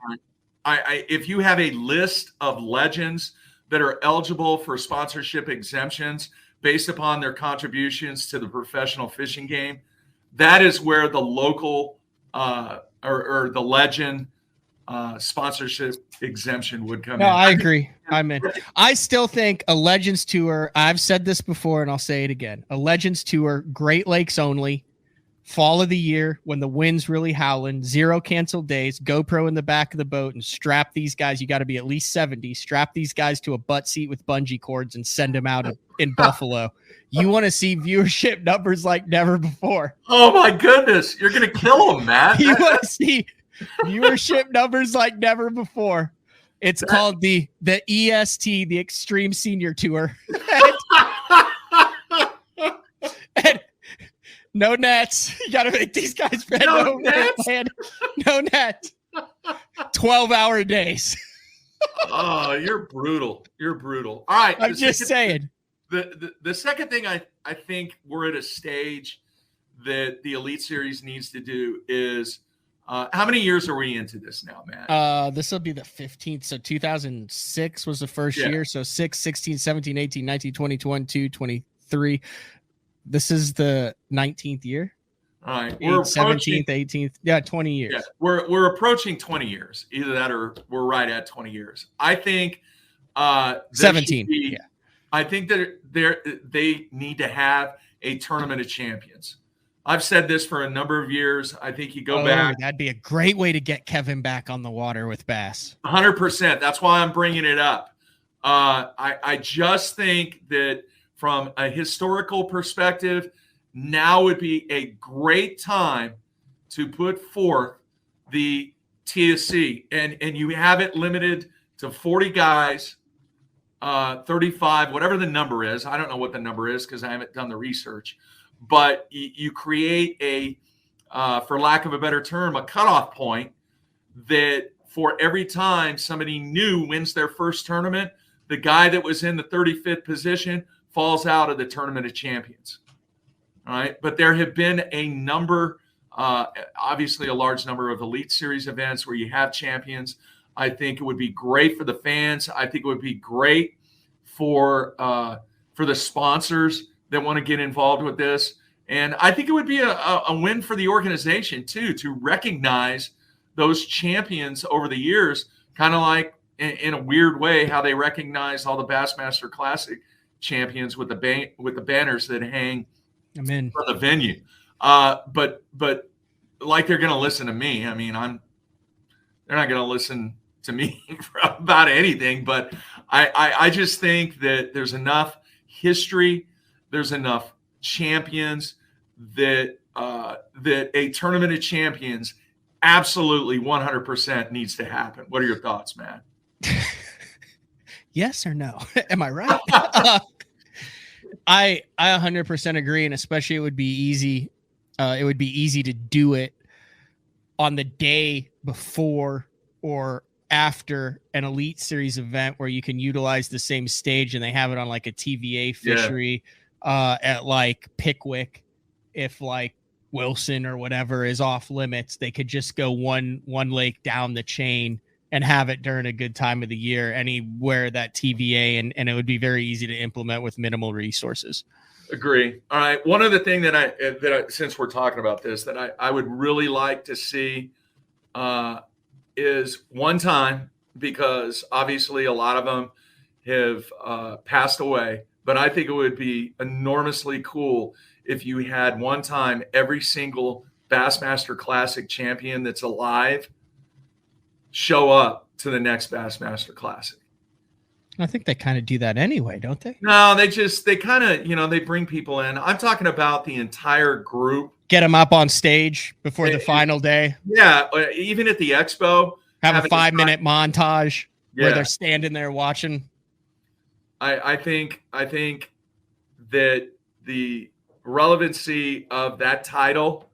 Right? If you have a list of legends that are eligible for sponsorship exemptions based upon their contributions to the professional fishing game, that is where the local or the legend sponsorship exemption would come in. No, I agree. I still think a Legends Tour, I've said this before and I'll say it again, a Legends Tour, Great Lakes only, fall of the year when the wind's really howling, 0 canceled days, GoPro in the back of the boat and strap these guys, you got to be at least 70, strap these guys to a butt seat with bungee cords and send them out in Buffalo. You want to see viewership numbers like never before. Oh my goodness, you're going to kill them, Matt. You want to see viewership numbers like never before. It's called the EST, the Extreme Senior Tour. and no nets. You got to make these guys red. No nets. No nets. 12-hour days. Oh, you're brutal. You're brutal. All right. I'm just saying. The second thing I think we're at a stage that the Elite Series needs to do is, how many years are we into this now, Matt? This will be the 15th. So 2006 was the first year. So 6, 16, 17, 18, 19, 20, 22, 23. This is the 19th year. All right. We're 17th, 18th. Yeah, 20 years. Yeah, we're approaching 20 years. Either that or we're right at 20 years. I think 17. I think that they need to have a tournament of champions. I've said this for a number of years. I think you go back. That'd be a great way to get Kevin back on the water with bass. 100%. That's why I'm bringing it up. I just think that from a historical perspective, now would be a great time to put forth the TSC. And you have it limited to 40 guys 35, whatever the number is. I don't know what the number is because I haven't done the research. But you create a, for lack of a better term, a cutoff point that for every time somebody new wins their first tournament, the guy that was in the 35th position falls out of the Tournament of Champions. All right. But there have been a number, obviously a large number of Elite Series events where you have champions. I think it would be great for the fans. I think it would be great for the sponsors that want to get involved with this. And I think it would be a win for the organization, too, to recognize those champions over the years, kind of like in a weird way how they recognize all the Bassmaster Classic champions with the banners that hang from the venue. But like they're going to listen to me. I mean, they're not going to listen to me about anything, but I just think that there's enough history, there's enough champions that a Tournament of Champions absolutely 100% needs to happen. What are your thoughts, Matt? Yes or no? Am I right? I 100% agree, and especially it would be easy. It would be easy to do it on the day before or after an Elite Series event where you can utilize the same stage, and they have it on like a TVA fishery at like Pickwick. If like Wilson or whatever is off limits, they could just go one lake down the chain and have it during a good time of the year anywhere that TVA, and it would be very easy to implement with minimal resources. Agree. All right. One other thing that I since we're talking about this, that I would really like to see is one time, because obviously a lot of them have passed away, but I think it would be enormously cool if you had one time every single Bassmaster Classic champion that's alive show up to the next Bassmaster Classic. I think they kind of do that anyway, don't they? No, they kind of, they bring people in. I'm talking about the entire group. Get them up on stage before the final day. Yeah, even at the expo. Have a 5-minute montage where they're standing there watching. I think that the relevancy of that title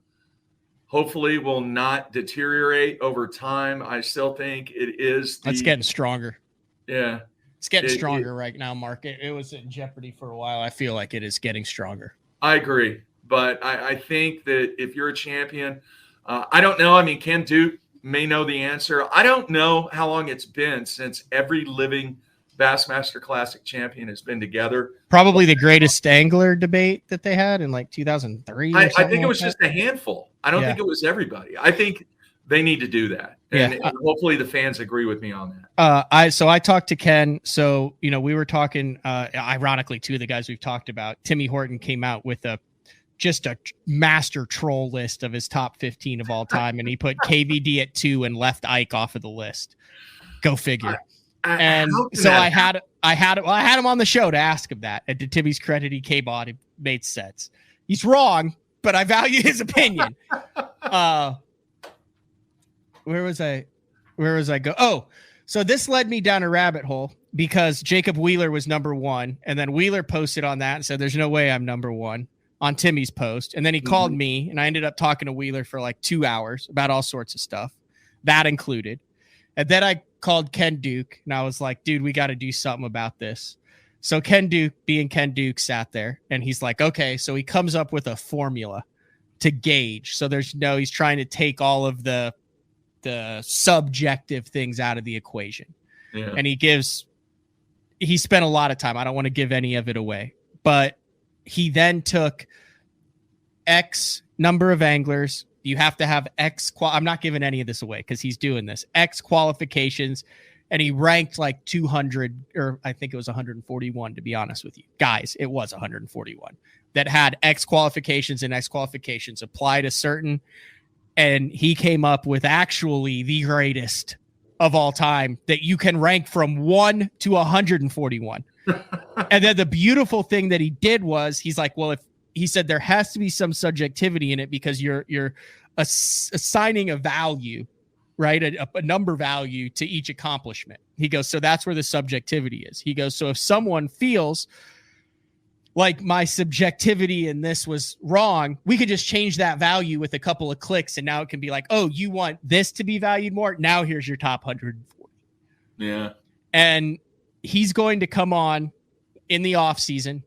hopefully will not deteriorate over time. I still think it is. It's getting stronger. Yeah. It's getting stronger right now, Mark. It was in jeopardy for a while. I feel like it is getting stronger. I agree. But I think that if you're a champion, I don't know. I mean, Ken Duke may know the answer. I don't know how long it's been since every living Bassmaster Classic champion has been together. Probably the greatest angler debate that they had in like 2003. I think it was just a handful. I don't think it was everybody. I think they need to do that. And hopefully the fans agree with me on that. I talked to Ken. So, we were talking, ironically, two of the guys we've talked about. Timmy Horton came out with just a master troll list of his top 15 of all time. And he put KVD at 2 and left Ike off of the list. Go figure. And so I had him on the show to ask him that. And to Timmy's credit, he came on. It made sense. He's wrong, but I value his opinion. Where was I go? Oh, so this led me down a rabbit hole because Jacob Wheeler was number 1. And then Wheeler posted on that and said, there's no way I'm number 1 on Timmy's post. And then he called me and I ended up talking to Wheeler for like 2 hours about all sorts of stuff, that included. And then I called Ken Duke and I was like, dude, we got to do something about this. So Ken Duke, being Ken Duke, sat there and he's like, okay. So he comes up with a formula to gauge. So he's trying to take all of the subjective things out of the equation. Yeah. And he spent a lot of time. I don't want to give any of it away, but he then took X number of anglers. You have to have X. I'm not giving any of this away because he's doing this. X qualifications. And he ranked like 200, or I think it was 141, to be honest with you. Guys, it was 141 that had X qualifications and X qualifications applied a certain. And he came up with actually the greatest of all time that you can rank from 1 to 141. And then the beautiful thing that he did was he's like, well, if he said there has to be some subjectivity in it because you're assigning a value right? A number value to each accomplishment. He goes, so that's where the subjectivity is. He goes, so if someone feels like my subjectivity in this was wrong, we could just change that value with a couple of clicks. And now it can be like, oh, you want this to be valued more? Now here's your top 140. Yeah. And he's going to come on in the off season,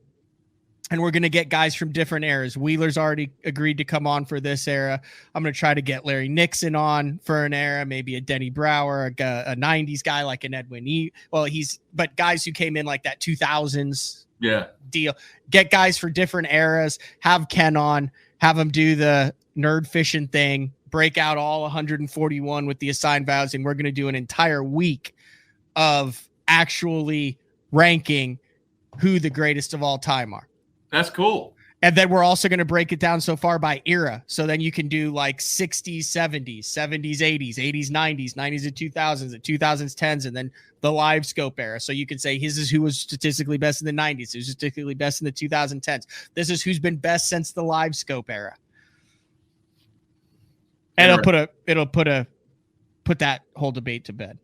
and we're going to get guys from different eras. Wheeler's already agreed to come on for this era. I'm going to try to get Larry Nixon on for an era, maybe a Denny Brower, a 90s guy like an Edwin E. Well, but guys who came in like that 2000s deal. Get guys for different eras, have Ken on, have him do the nerd fishing thing, break out all 141 with the assigned values, and we're going to do an entire week of actually ranking who the greatest of all time are. That's cool. And then we're also going to break it down so far by era. So then you can do like 60s, 70s, 70s, 80s, 80s, 90s, 90s and 2000s, and 2000s, 10s, and then the live scope era. So you can say his is who was statistically best in the 90s, who's statistically best in the 2010s. This is who's been best since the live scope era. And it'll put that whole debate to bed.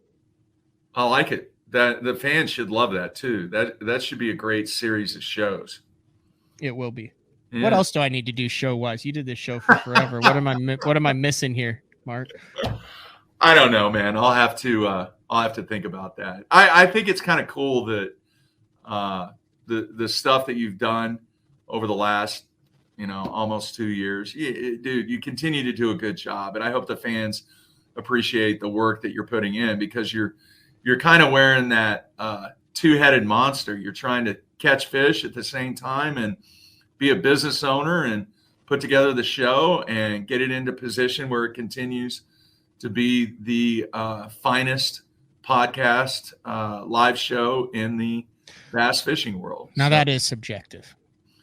I like it. That the fans should love that too. That should be a great series of shows. It will be. Yeah. What else do I need to do show wise? You did this show for forever. What am I missing here, Mark? I don't know, man. I'll have to think about that. I think it's kind of cool that the stuff that you've done over the last, almost 2 years, dude, you continue to do a good job. And I hope the fans appreciate the work that you're putting in, because you're kind of wearing that two-headed monster. You're trying to catch fish at the same time and be a business owner and put together the show and get it into position where it continues to be the finest podcast live show in the bass fishing world. Now that is subjective.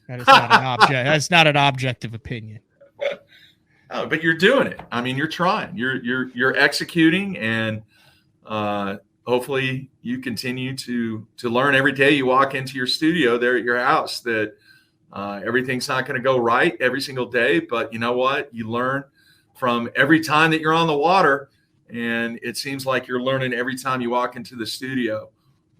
That is not an object. That's not an objective opinion. Oh, but you're doing it. I mean, you're trying. You're executing, and hopefully you continue to learn every day you walk into your studio there at your house, that everything's not going to go right every single day. But you know what? You learn from every time that you're on the water, and it seems like you're learning every time you walk into the studio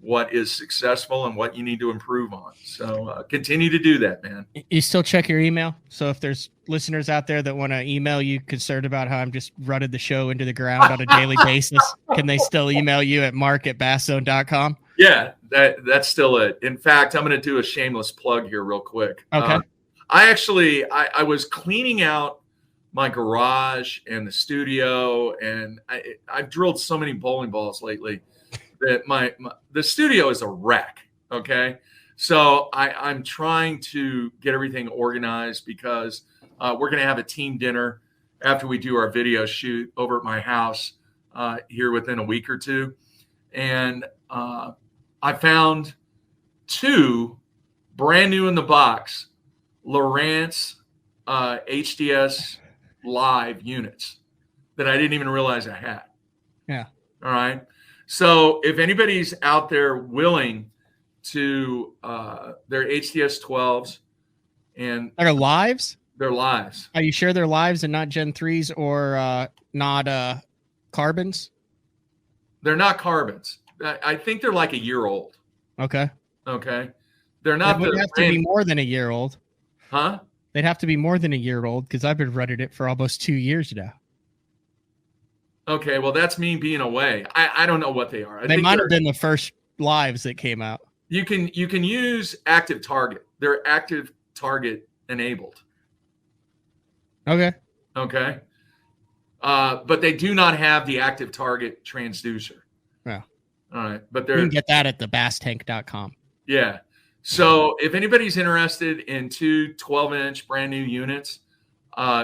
what is successful and what you need to improve on. So continue to do that, man. You still check your email? So if there's listeners out there that want to email you concerned about how I'm just running the show into the ground on a daily basis, can they still email you at mark@basszone.com? Yeah, that's still it. In fact, I'm going to do a shameless plug here real quick. Okay. I was cleaning out my garage and the studio, and I've drilled so many bowling balls lately that the studio is a wreck. Okay. So I'm trying to get everything organized, because we're going to have a team dinner after we do our video shoot over at my house here within a week or two. And I found 2 brand new in the box Lowrance HDS live units that I didn't even realize I had. Yeah. All right. So if anybody's out there willing to their HDS 12s, and they're lives? They're lives. Are you sure they're lives and not Gen 3s or not carbons? They're not carbons. I think they're like a year old. Okay. They're not. They would have to be more than a year old. Huh? They'd have to be more than a year old, because I've been running it for almost 2 years now. Okay, well, that's me being away. I don't know what they are. They might have been the first lives that came out. You can use active target. They're active target enabled. Okay. But they do not have the active target transducer. Yeah. All right, but you can get that at thebasstank.com. Yeah. So if anybody's interested in 2 12-inch brand new units,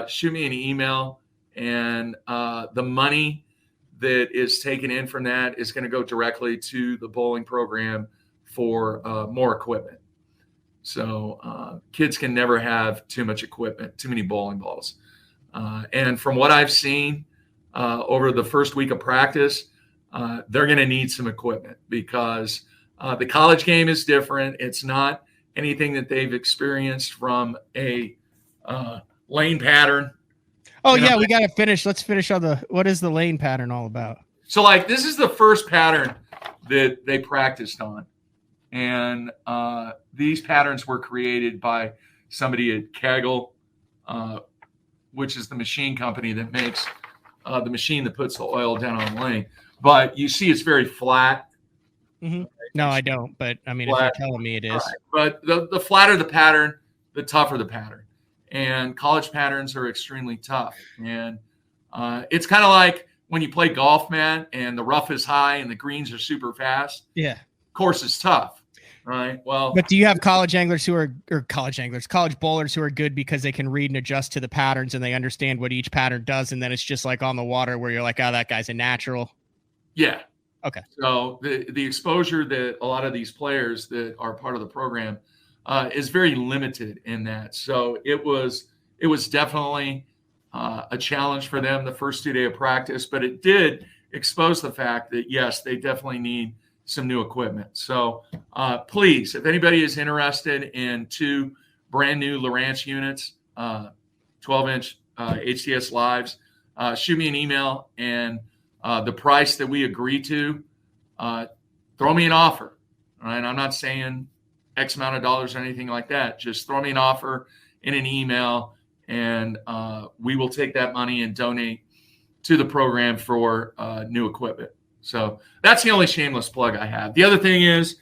shoot me an email, and the money that is taken in from that is going to go directly to the bowling program for more equipment. So kids can never have too much equipment, too many bowling balls. And from what I've seen over the first week of practice, they're going to need some equipment, because the college game is different. It's not anything that they've experienced from a lane pattern. Oh, yeah, we got to finish. Let's finish on what is the lane pattern all about? So, like, this is the first pattern that they practiced on. And these patterns were created by somebody at Kegel, which is the machine company that makes the machine that puts the oil down on the lane. But you see it's very flat. Mm-hmm. No, I don't. But, I mean, flat. If you're telling me it is. Right. But the flatter the pattern, the tougher the pattern. And college patterns are extremely tough. And it's kind of like when you play golf, man, and the rough is high and the greens are super fast. Yeah. Course is tough. Right. Well, but do you have college bowlers who are good because they can read and adjust to the patterns and they understand what each pattern does, and then it's just like on the water where you're like, oh, that guy's a natural. Yeah. Okay. So the exposure that a lot of these players that are part of the program is very limited in that. So it was definitely a challenge for them the first 2 days of practice, but it did expose the fact that yes, they definitely need some new equipment. So please, if anybody is interested in 2 brand new Lowrance units, 12-inch HTS Lives, shoot me an email, and the price that we agree to, throw me an offer. All right. I'm not saying X amount of dollars or anything like that. Just throw me an offer in an email, and we will take that money and donate to the program for new equipment. So that's the only shameless plug I have. The other thing is,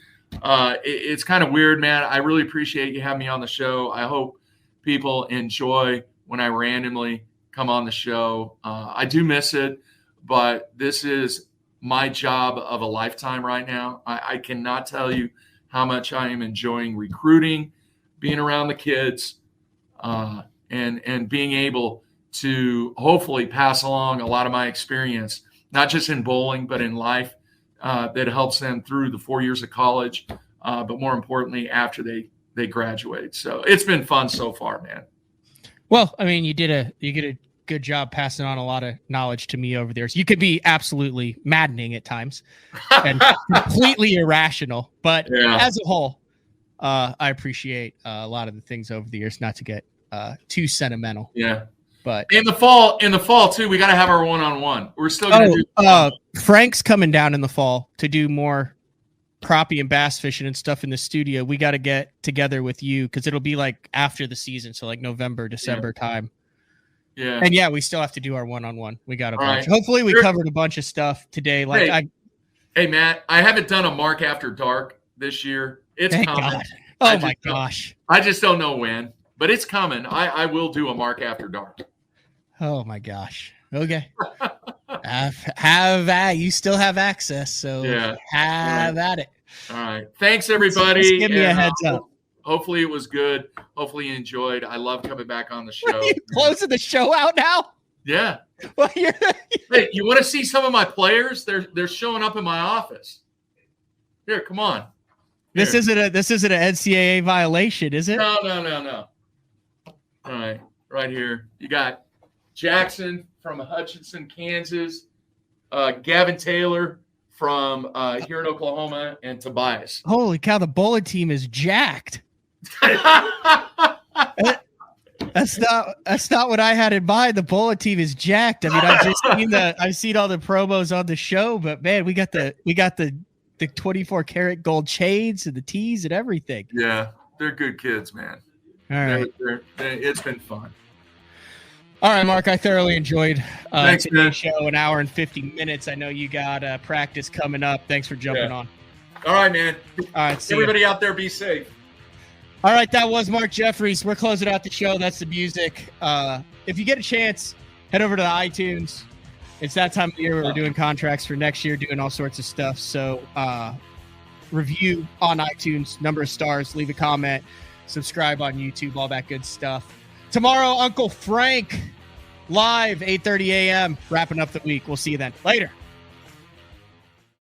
it's kind of weird, man. I really appreciate you having me on the show. I hope people enjoy when I randomly come on the show. I do miss it, but this is my job of a lifetime right now. I cannot tell you how much I am enjoying recruiting, being around the kids, and being able to hopefully pass along a lot of my experience, not just in bowling, but in life, that helps them through the 4 years of college, but more importantly, after they graduate. So it's been fun so far, man. Well, I mean, you get a good job passing on a lot of knowledge to me over there. So you could be absolutely maddening at times and completely irrational, but as a whole, I appreciate a lot of the things over the years, not to get too sentimental. Yeah. But in the fall too, we got to have our one-on-one. We're still going to do. Frank's coming down in the fall to do more crappie and bass fishing and stuff in the studio. We got to get together with you because it'll be like after the season, so like November, December time. Yeah, and we still have to do our one-on-one. We got a bunch. Right. Hopefully, we covered a bunch of stuff today. Hey, Matt, I haven't done a Mark After Dark this year. It's coming. God. Oh my gosh! I just don't know when, but it's coming. I will do a Mark After Dark. Oh my gosh. Okay. have you still have access, so have at it. All right. Thanks everybody. Just give me a heads up. Hopefully it was good. Hopefully you enjoyed. I love coming back on the show. Are you closing the show out now? Yeah. Well, hey, you want to see some of my players? They're showing up in my office. Here, come on. Here. This isn't an NCAA violation, is it? No. All right. Right here. You got Jackson from Hutchinson, Kansas, Gavin Taylor from here in Oklahoma, and Tobias. Holy cow, the bowling team is jacked. That's not what I had in mind. The bowling team is jacked. I mean, I've seen all the promos on the show, but man, we got the 24 karat gold chains and the tees and everything. Yeah, they're good kids, man. All right, it's been fun. All right, Mark, I thoroughly enjoyed today's show, an hour and 50 minutes. I know you got practice coming up. Thanks for jumping on. All right, man. All right, see everybody ya. out there, be safe. All right, that was Mark Jeffries. We're closing out the show. That's the music. If you get a chance, head over to the iTunes. It's that time of year where we're doing contracts for next year, doing all sorts of stuff. So review on iTunes, number of stars, leave a comment, subscribe on YouTube, all that good stuff. Tomorrow, Uncle Frank, live, 8:30 a.m., wrapping up the week. We'll see you then. Later.